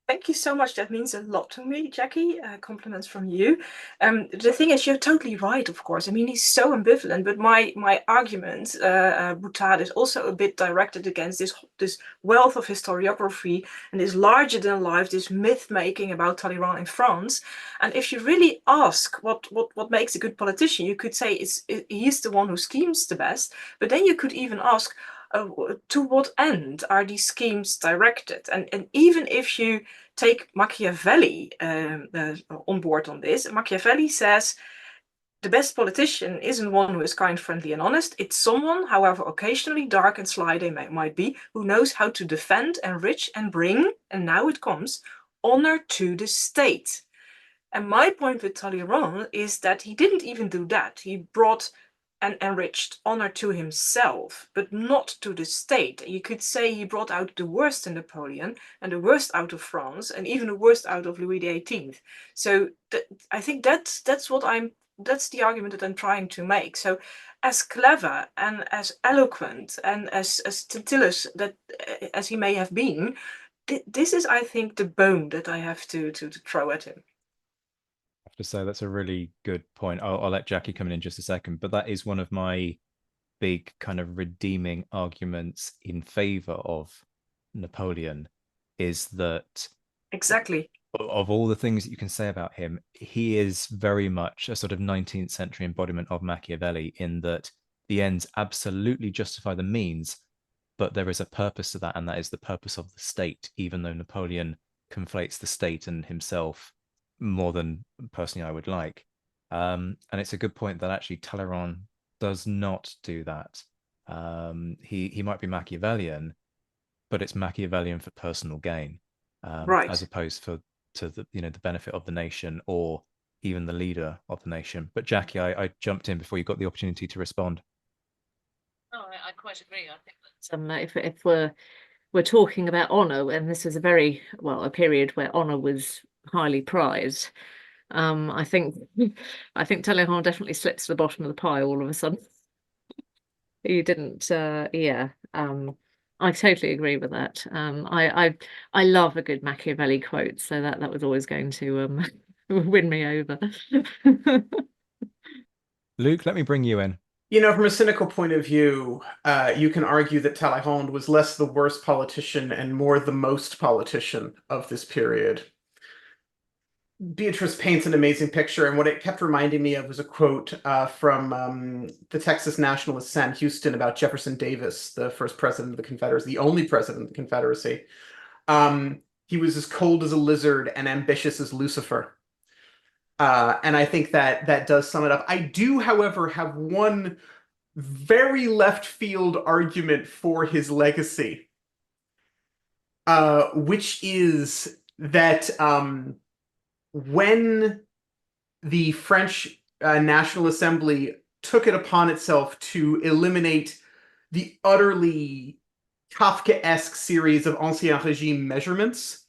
Thank you so much. That means a lot to me, Jackie. Compliments from you. The thing is, you're totally right, of course. I mean, he's so ambivalent, but my argument, Boutade, is also a bit directed against this wealth of historiography and this larger than life, this myth making about Talleyrand in France. And if you really ask what makes a good politician, you could say he's the one who schemes the best. But then you could even ask, to what end are these schemes directed? And even if you take Machiavelli on board on this, Machiavelli says the best politician isn't one who is kind, friendly, and honest. It's someone, however occasionally dark and sly they might be, who knows how to defend, enrich, and bring, and now it comes, honor to the state. And my point with Talleyrand is that he didn't even do that. He brought and enriched honor to himself, but not to the state. You could say he brought out the worst in Napoleon and the worst out of France and even the worst out of Louis XVIII. So I think that's what I'm that's the argument that I'm trying to make. So, as clever and as eloquent and as Titillus that as he may have been, this is, I think, the bone that I have to throw at him. I have to say that's a really good point. I'll let Jackie come in just a second, but that is one of my big kind of redeeming arguments in favor of Napoleon, is that Exactly. of all the things that you can say about him, he is very much a sort of 19th century embodiment of Machiavelli, in that the ends absolutely justify the means, but there is a purpose to that, and that is the purpose of the state, even though Napoleon conflates the state and himself more than personally I would like. And it's a good point that actually Talleyrand does not do that. He might be Machiavellian, but it's Machiavellian for personal gain, Right. as opposed to the the benefit of the nation or even the leader of the nation. But Jackie, I jumped in before you got the opportunity to respond. No, I quite agree. I think that if we're talking about honour, and this is a period where honour was highly prized. I think Talleyrand definitely slips to the bottom of the pile all of a sudden. He didn't. I totally agree with that. I love a good Machiavelli quote, so that was always going to win me over. Luke, let me bring you in. From a cynical point of view, you can argue that Talleyrand was less the worst politician and more the most politician of this period. Beatrice paints an amazing picture, and what it kept reminding me of was a quote from the Texas nationalist Sam Houston about Jefferson Davis, the first president of the Confederacy, the only president of the Confederacy. He was as cold as a lizard and ambitious as Lucifer. And I think that does sum it up. I do, however, have one very left field argument for his legacy, which is that when the French National Assembly took it upon itself to eliminate the utterly Kafkaesque series of Ancien Regime measurements,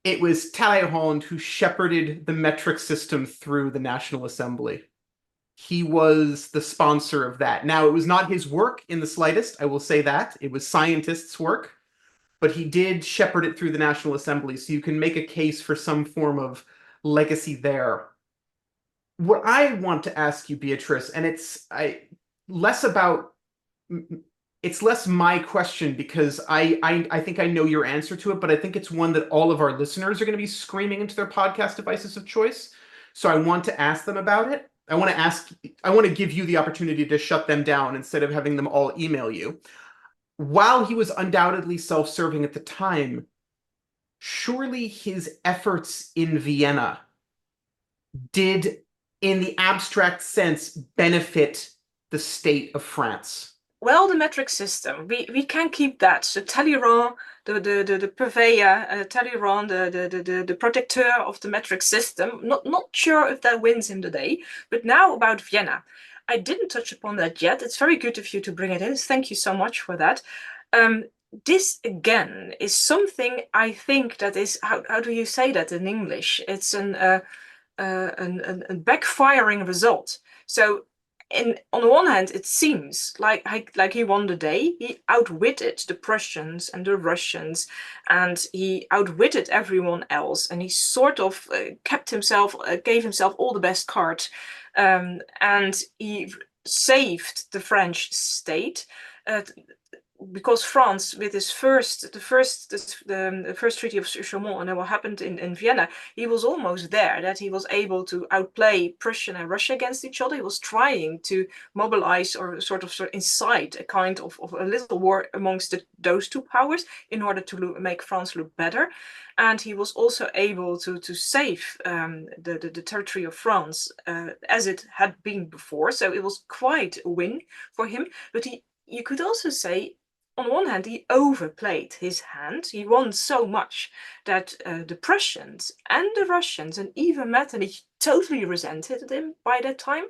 it was Talleyrand who shepherded the metric system through the National Assembly. He was the sponsor of that. Now, it was not his work in the slightest, I will say that. It was scientists' work, but he did shepherd it through the National Assembly, so you can make a case for some form of legacy there. What I want to ask you, Beatrice, and it's less my question, because I think I know your answer to it, but I think it's one that all of our listeners are going to be screaming into their podcast devices of choice. So I want to ask them about it. I want to give you the opportunity to shut them down instead of having them all email you. While he was undoubtedly self-serving at the time, surely his efforts in Vienna did, in the abstract sense, benefit the state of France. Well, the metric system, we can keep that. So Talleyrand, the purveyor, Talleyrand, the protector of the metric system. Not sure if that wins him the day. But now about Vienna. I didn't touch upon that yet. It's very good of you to bring it in. Thank you so much for that. This again is something I think that is, how do you say that in English? It's a backfiring result. So on the one hand, it seems like he won the day. He outwitted the Prussians and the Russians, and he outwitted everyone else. And he sort of gave himself all the best cards, and he saved the French state. Because France, with his the first Treaty of Chaumont, and what happened in Vienna, he was almost there, that he was able to outplay Prussia and Russia against each other. He was trying to mobilize or sort of incite a kind of a little war amongst those two powers in order to make France look better. And he was also able to save the territory of France as it had been before. So it was quite a win for him. But you could also say, on one hand, he overplayed his hand. He won so much that the Prussians and the Russians and even Metternich totally resented him by that time.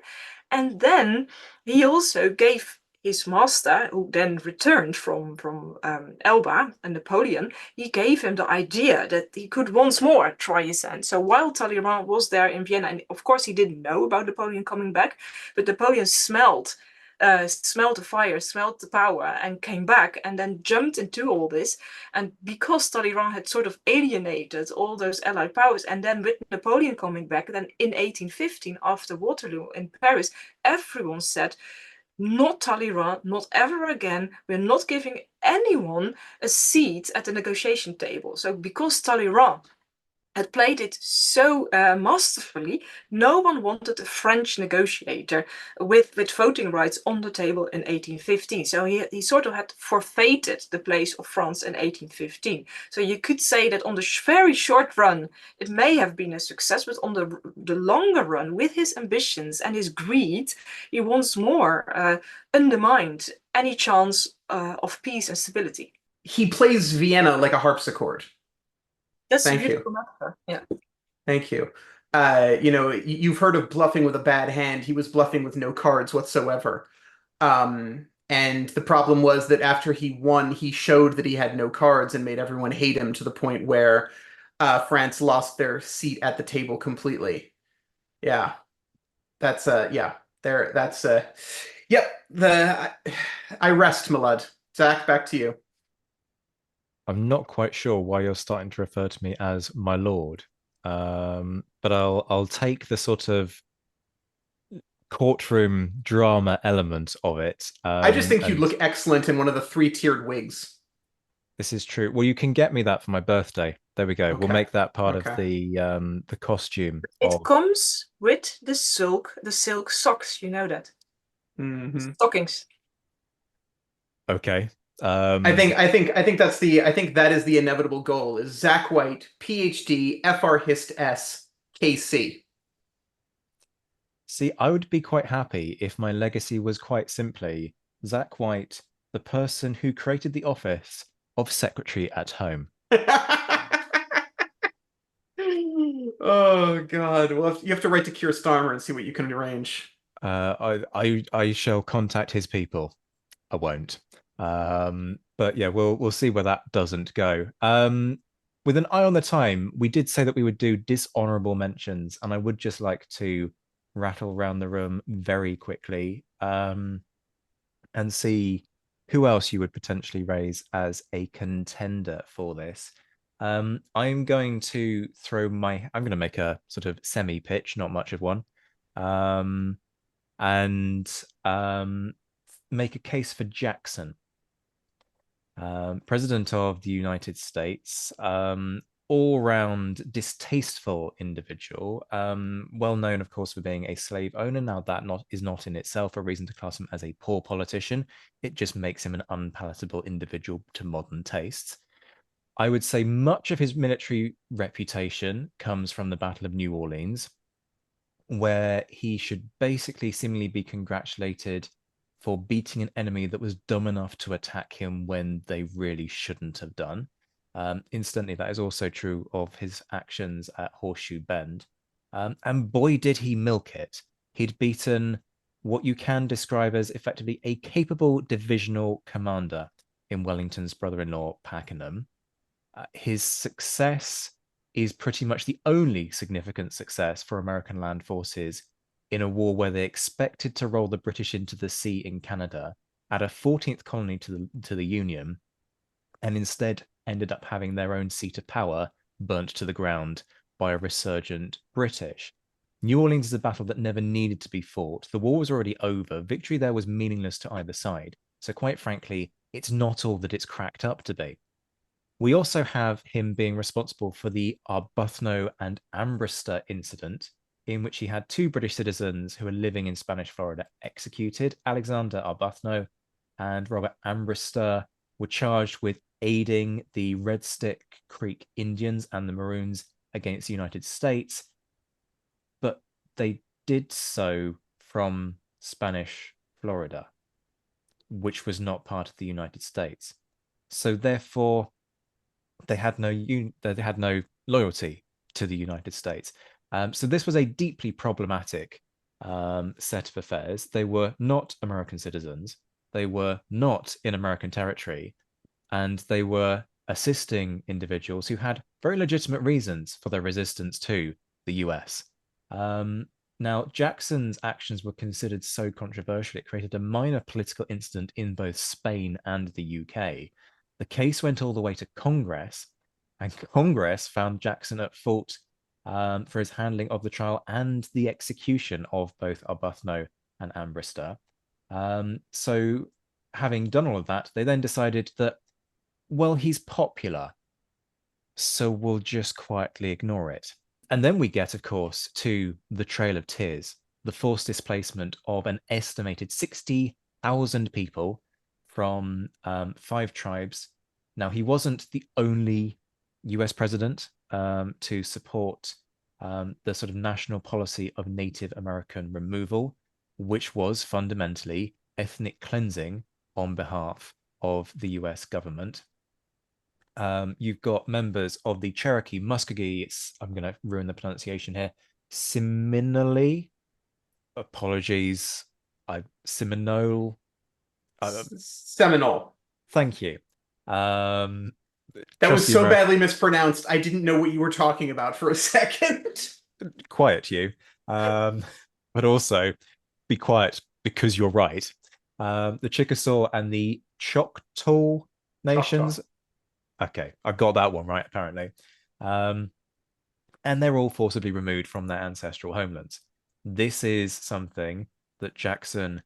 And then he also gave his master, who then returned from Elba and Napoleon, he gave him the idea that he could once more try his hand. So while Talleyrand was there in Vienna, and of course he didn't know about Napoleon coming back, but Napoleon smelled the fire, smelled the power, and came back and then jumped into all this. And because Talleyrand had sort of alienated all those Allied powers, and then with Napoleon coming back, then in 1815, after Waterloo in Paris, everyone said, not Talleyrand, not ever again. We're not giving anyone a seat at the negotiation table. So because Talleyrand had played it so masterfully, no one wanted a French negotiator with voting rights on the table in 1815. So he sort of had forfeited the place of France in 1815. So you could say that on the very short run, it may have been a success, but on the longer run, with his ambitions and his greed, he once more undermined any chance of peace and stability. He plays Vienna like a harpsichord. That's Thank a beautiful metaphor. Yeah. Thank you. You've heard of bluffing with a bad hand. He was bluffing with no cards whatsoever. And the problem was that after he won, he showed that he had no cards and made everyone hate him to the point where France lost their seat at the table completely. Yeah. That's yep. I rest, my lad. Zach, back to you. I'm not quite sure why you're starting to refer to me as my lord, but I'll take the sort of courtroom drama element of it. I just think you'd look excellent in one of the 3-tiered wigs. This is true. Well, you can get me that for my birthday. There we go. Okay. We'll make that part of Okay. the costume. It comes with the silk socks. You know that. Mhm. Stockings. Okay. I think that is the inevitable goal. Is Zach White, PhD, FR Hist S, KC. See, I would be quite happy if my legacy was quite simply Zach White, the person who created the office of secretary at home. Oh God! Well, you have to write to Keir Starmer and see what you can arrange. I shall contact his people. I won't. But yeah, we'll see where that doesn't go. With an eye on the time, we did say that we would do dishonourable mentions, and I would just like to rattle around the room very quickly and see who else you would potentially raise as a contender for this. I'm going to I'm going to make a sort of semi-pitch, not much of one, and make a case for Jackson. President of the United States, all-round distasteful individual, well known, of course, for being a slave owner. Now, that is not in itself a reason to class him as a poor politician. It just makes him an unpalatable individual to modern tastes. I would say much of his military reputation comes from the Battle of New Orleans, where he should basically seemingly be congratulated for beating an enemy that was dumb enough to attack him when they really shouldn't have done. Incidentally, that is also true of his actions at Horseshoe Bend. And boy, did he milk it. He'd beaten what you can describe as effectively a capable divisional commander in Wellington's brother-in-law, Pakenham. His success is pretty much the only significant success for American land forces in a war where they expected to roll the British into the sea in Canada, add a 14th colony to the Union, and instead ended up having their own seat of power burnt to the ground by a resurgent British. New Orleans is a battle that never needed to be fought. The war was already over. Victory there was meaningless to either side. So quite frankly, it's not all that it's cracked up to be. We also have him being responsible for the Arbuthnot and Ambrister incident, in which he had 2 British citizens who were living in Spanish Florida executed. Alexander Arbuthnot and Robert Ambrister were charged with aiding the Red Stick Creek Indians and the Maroons against the United States, but they did so from Spanish Florida, which was not part of the United States. So therefore, they had no loyalty to the United States. So this was a deeply problematic set of affairs. They were not American citizens. they were not in American territory, and they were assisting individuals who had very legitimate reasons for their resistance to the US. Now, Jackson's actions were considered so controversial, it created a minor political incident in both Spain and the UK. The case went all the way to Congress, and Congress found Jackson at fault for his handling of the trial and the execution of both Arbuthnot and Ambrister. So, having done all of that, they then decided that, well, he's popular, so we'll just quietly ignore it. And then we get, of course, to the Trail of Tears, the forced displacement of an estimated 60,000 people from 5 tribes. Now, he wasn't the only US president to support the sort of national policy of Native American removal, which was fundamentally ethnic cleansing on behalf of the US government. You've got members of the Cherokee, Muskogee, I'm going to ruin the pronunciation here, Seminole, apologies, Seminole. Seminole. Thank you. That was so badly mispronounced, I didn't know what you were talking about for a second. Quiet, you. But also, be quiet because you're right. The Chickasaw and the Choctaw nations. Choctaw. Okay, I've got that one right, apparently. And they're all forcibly removed from their ancestral homelands. This is something that Jackson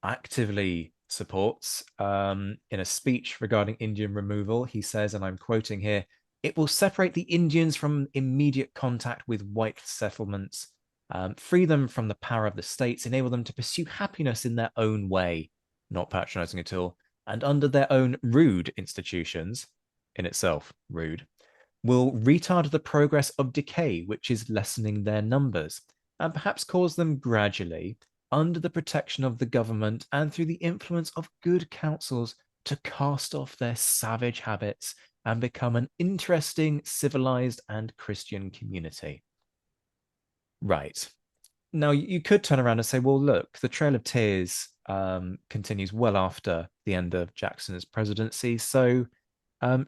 actively supports. In a speech regarding Indian removal, he says, and I'm quoting here, "It will separate the Indians from immediate contact with white settlements, free them from the power of the states, enable them to pursue happiness in their own way," not patronizing at all, "and under their own rude institutions," in itself rude, "will retard the progress of decay, which is lessening their numbers, and perhaps cause them gradually, under the protection of the government and through the influence of good counsels, to cast off their savage habits and become an interesting, civilized, and Christian community." Right. Now, you could turn around and say, well, look, the Trail of Tears continues well after the end of Jackson's presidency, so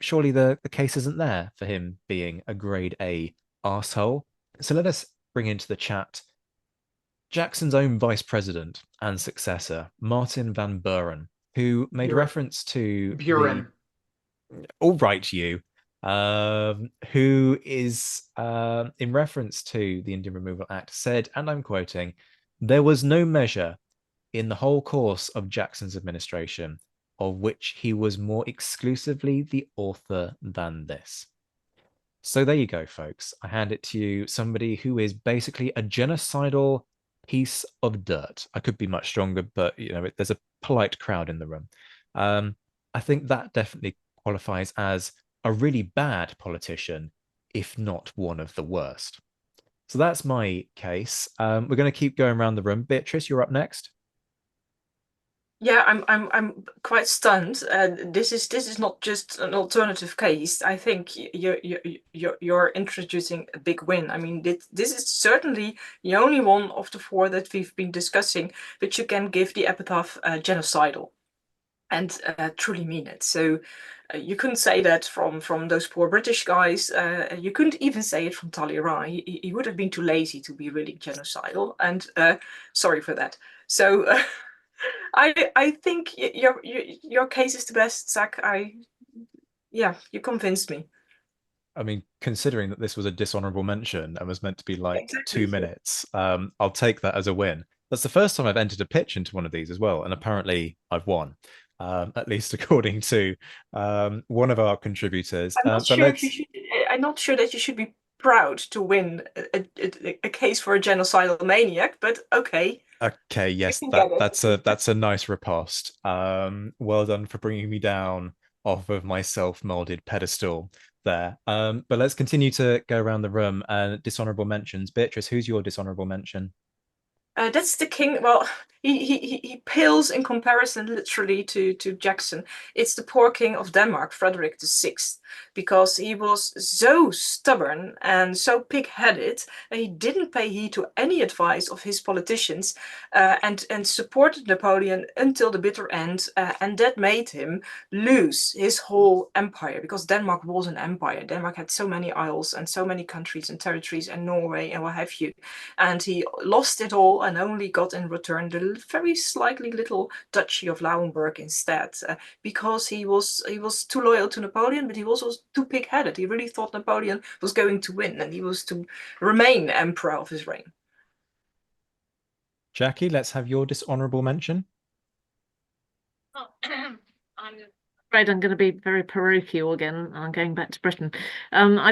surely the case isn't there for him being a grade A arsehole. So let us bring into the chat Jackson's own vice president and successor, Martin Van Buren, who made reference to Buren. All right, you. Who is, in reference to the Indian Removal Act, said, and I'm quoting, "There was no measure in the whole course of Jackson's administration of which he was more exclusively the author than this." So there you go, folks. I hand it to you, somebody who is basically a genocidal piece of dirt. I could be much stronger, but there's a polite crowd in the room. I think that definitely qualifies as a really bad politician, if not one of the worst. So that's my case. We're going to keep going around the room. Beatrice, you're up next. Yeah, I'm quite stunned. This is not just an alternative case. I think you're introducing a big win. I mean, this is certainly the only one of the 4 that we've been discussing that you can give the epitaph genocidal, and truly mean it. So you couldn't say that from those poor British guys. You couldn't even say it from Talleyrand. He would have been too lazy to be really genocidal. And sorry for that. So. I think your case is the best, Zach. You convinced me. I mean, considering that this was a dishonourable mention and was meant to be like Exactly. 2 minutes, I'll take that as a win. That's the first time I've entered a pitch into one of these as well, and apparently I've won, at least according to one of our contributors. I'm not sure if you should. I'm not sure that you should be proud to win a case for a genocidal maniac, but okay. Okay, yes, that's a nice riposte. Well done for bringing me down off of my self-molded pedestal there. But let's continue to go around the room and dishonorable mentions. Beatrice, who's your dishonorable mention? That's the king. Well, he pales in comparison literally to Jackson. It's the poor king of Denmark, Frederick VI, because he was so stubborn and so pig-headed that he didn't pay heed to any advice of his politicians, and supported Napoleon until the bitter end, and that made him lose his whole empire, because Denmark was an empire. Denmark had so many isles and so many countries and territories, and Norway and what have you, and he lost it all and only got in return the very slightly little duchy of Lauenburg instead, because he was too loyal to Napoleon, but he was also too pig-headed. He really thought Napoleon was going to win, and he was to remain emperor of his reign. Jackie, let's have your dishonourable mention. I'm afraid I'm going to be very parochial again. I'm going back to Britain. I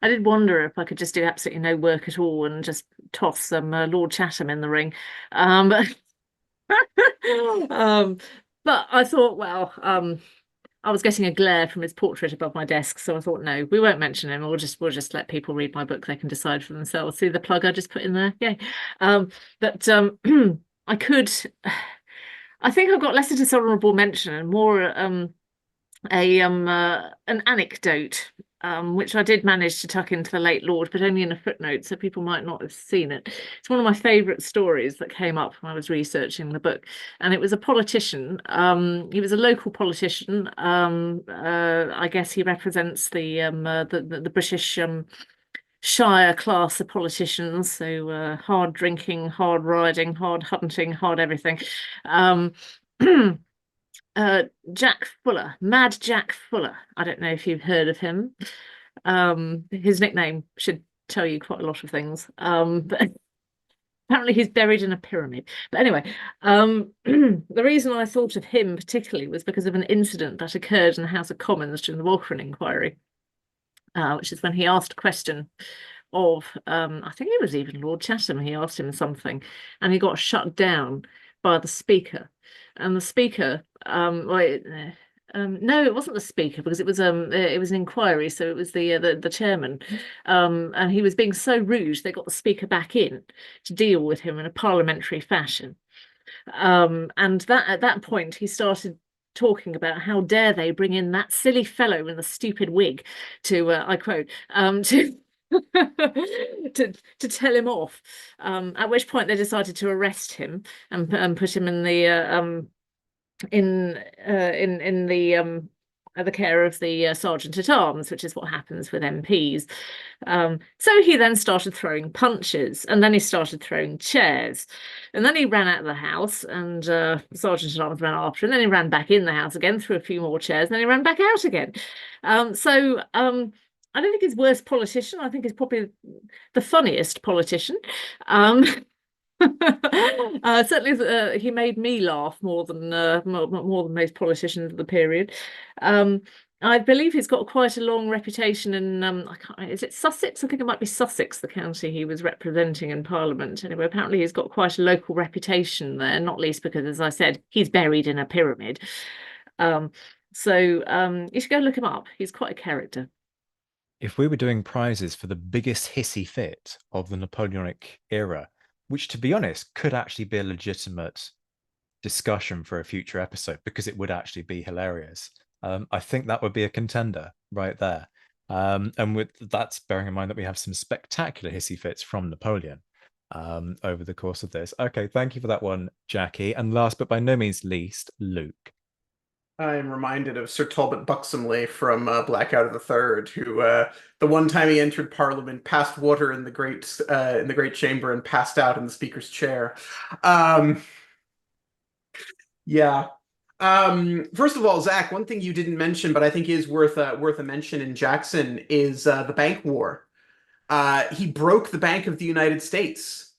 did wonder if I could just do absolutely no work at all and just toss some Lord Chatham in the ring. But I thought, well, I was getting a glare from his portrait above my desk, so I thought, no, we won't mention him. We'll just let people read my book. They can decide for themselves. See the plug I just put in there? Yay. But I could. I think I've got less a dishonourable mention and more an anecdote, which I did manage to tuck into the late Lord, but only in a footnote, so people might not have seen it. It's one of my favourite stories that came up when I was researching the book, and it was a politician. He was a local politician. I guess he represents the British Shire class of politicians, so hard drinking, hard riding, hard hunting, hard everything. Jack Fuller, Mad Jack Fuller. I don't know if you've heard of him. His nickname should tell you quite a lot of things. But apparently he's buried in a pyramid. But anyway, the reason I thought of him particularly was because of an incident that occurred in the House of Commons during the Walcheren inquiry, which is when he asked a question of, I think it was even Lord Chatham. He asked him something, and he got shut down by the Speaker. And the Speaker, no, it wasn't the Speaker, because it was an inquiry, so it was the chairman, and he was being so rude they got the Speaker back in to deal with him in a parliamentary fashion. And that at that point he started talking about how dare they bring in that silly fellow in the stupid wig to, I quote, to to tell him off. At which point they decided to arrest him and put him in the the care of the Sergeant at Arms, which is what happens with MPs. So he then started throwing punches, and then he started throwing chairs, and then he ran out of the house, and the Sergeant at Arms ran after him, and then he ran back in the house again, threw a few more chairs, and then he ran back out again. I don't think he's worst politician. I think he's probably the funniest politician. Certainly, he made me laugh more than most politicians of the period. I believe he's got quite a long reputation in is it Sussex? I think it might be Sussex, the county he was representing in Parliament. Anyway, apparently he's got quite a local reputation there, not least because, as I said, he's buried in a pyramid. You should go look him up. He's quite a character. If we were doing prizes for the biggest hissy fit of the Napoleonic era, which, to be honest, could actually be a legitimate discussion for a future episode because it would actually be hilarious, I think that would be a contender right there. And with that's bearing in mind that we have some spectacular hissy fits from Napoleon over the course of this. Okay, thank you for that one, Jackie. And last but by no means least, Luke. I'm reminded of Sir Talbot Buxomley from Blackout of the Third, who the one time he entered Parliament, passed water in the great chamber and passed out in the Speaker's chair. Yeah. First of all, Zach, one thing you didn't mention, but I think is worth a mention in Jackson is the Bank War. He broke the Bank of the United States,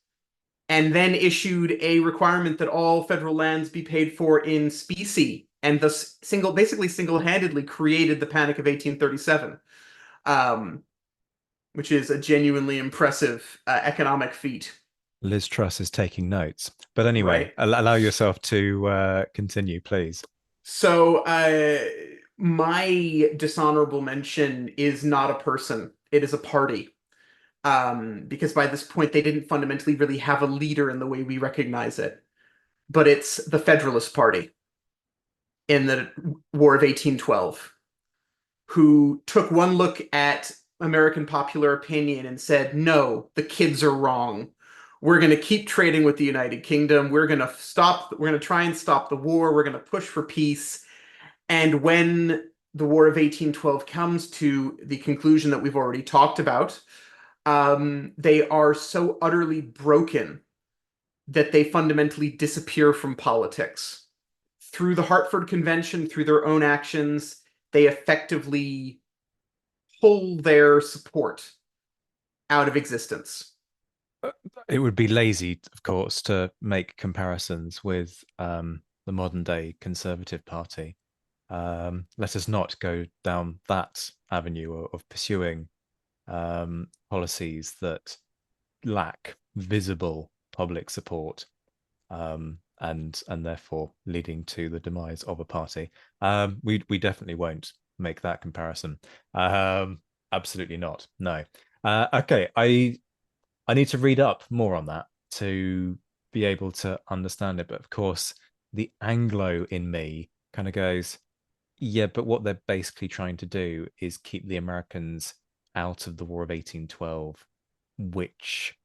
and then issued a requirement that all federal lands be paid for in specie, and thus basically single-handedly created the Panic of 1837, which is a genuinely impressive economic feat. Liz Truss is taking notes. But anyway, right. Allow yourself to continue, please. So my dishonorable mention is not a person. It is a party. because by this point they didn't fundamentally really have a leader in the way we recognize it. But it's the Federalist Party in the War of 1812, who took one look at American popular opinion and said, no, the kids are wrong. We're going to keep trading with the United Kingdom. We're going to try and stop the war. We're going to push for peace. And when the War of 1812 comes to the conclusion that we've already talked about, they are so utterly broken that they fundamentally disappear from politics. Through the Hartford Convention, through their own actions, they effectively pull their support out of existence. It would be lazy, of course, to make comparisons with the modern day Conservative Party. Let us not go down that avenue of pursuing policies that lack visible public support, and therefore leading to the demise of a party. We definitely won't make that comparison. Absolutely not. No. Okay, I need to read up more on that to be able to understand it. But of course, the Anglo in me kind of goes, yeah, but what they're basically trying to do is keep the Americans out of the War of 1812, which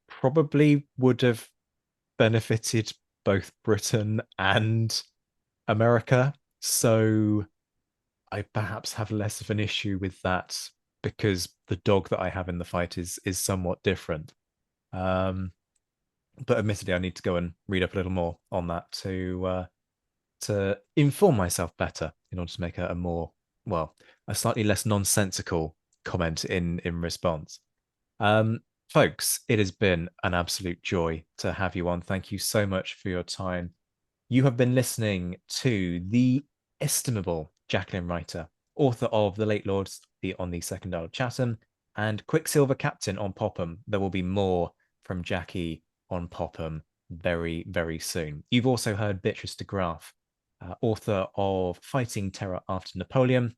probably would have benefited both Britain and America. So I perhaps have less of an issue with that because the dog that I have in the fight is somewhat different. But admittedly, I need to go and read up a little more on that to inform myself better in order to make a more, well, a slightly less nonsensical comment in response. Folks, it has been an absolute joy to have you on. Thank you so much for your time. You have been listening to the estimable Jacqueline Reiter, author of The Late Lords on the Second Isle of Chatham and Quicksilver Captain on Popham. There will be more from Jackie on Popham very, very soon. You've also heard Beatrice de Graaf, author of Fighting Terror After Napoleon.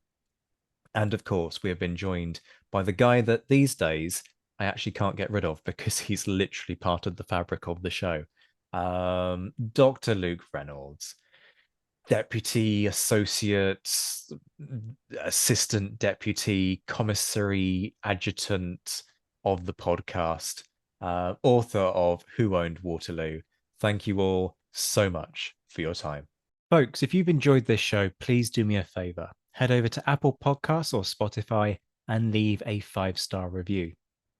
And of course, we have been joined by the guy that these days I actually can't get rid of because he's literally part of the fabric of the show. Dr. Luke Reynolds, deputy, associate, assistant deputy, commissary, adjutant of the podcast, author of Who Owned Waterloo. Thank you all so much for your time. Folks, if you've enjoyed this show, please do me a favor. Head over to Apple Podcasts or Spotify and leave a 5-star review.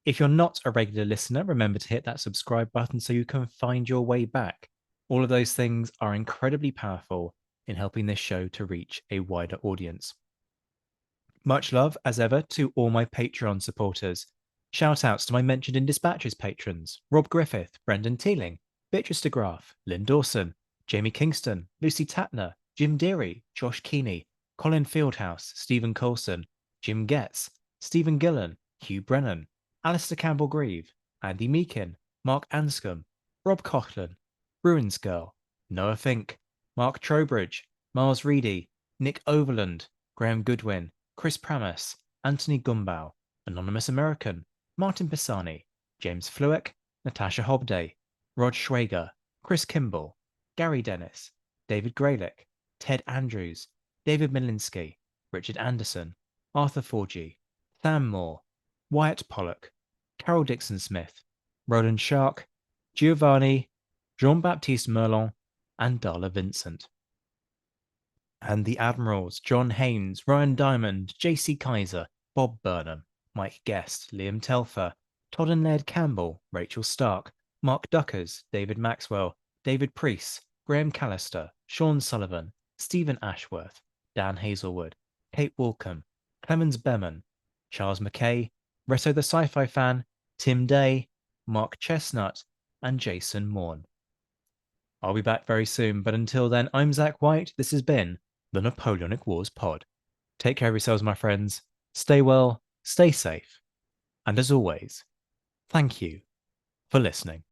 If you're not a regular listener, remember to hit that subscribe button so you can find your way back. All of those things are incredibly powerful in helping this show to reach a wider audience. Much love, as ever, to all my Patreon supporters. Shout outs to my Mentioned in Dispatches patrons, Rob Griffith, Brendan Teeling, Beatrice de Graaf, Lynn Dawson, Jamie Kingston, Lucy Tatner, Jim Deary, Josh Keeney, Colin Fieldhouse, Stephen Coulson, Jim Getz, Stephen Gillen, Hugh Brennan, Alistair Campbell-Grieve, Andy Meakin, Mark Anscombe, Rob Coughlin, Bruins Girl, Noah Fink, Mark Trowbridge, Miles Reedy, Nick Overland, Graham Goodwin, Chris Pramas, Anthony Gumbau, Anonymous American, Martin Pisani, James Fluick, Natasha Hobday, Rod Schwager, Chris Kimball, Gary Dennis, David Graylick, Ted Andrews, David Milinski, Richard Anderson, Arthur Forgy, Sam Moore, Wyatt Pollock, Carol Dixon-Smith, Roland Shark, Giovanni, Jean-Baptiste Merlon, and Darla Vincent. And the Admirals, John Haynes, Ryan Diamond, J.C. Kaiser, Bob Burnham, Mike Guest, Liam Telfer, Todd and Laird Campbell, Rachel Stark, Mark Duckers, David Maxwell, David Priest, Graham Callister, Sean Sullivan, Stephen Ashworth, Dan Hazelwood, Kate Walcombe, Clemens Beman, Charles McKay, Reto the Sci-Fi Fan, Tim Day, Mark Chestnut, and Jason Morn. I'll be back very soon, but until then, I'm Zach White. This has been the Napoleonic Wars Pod. Take care of yourselves, my friends. Stay well, stay safe, and as always, thank you for listening.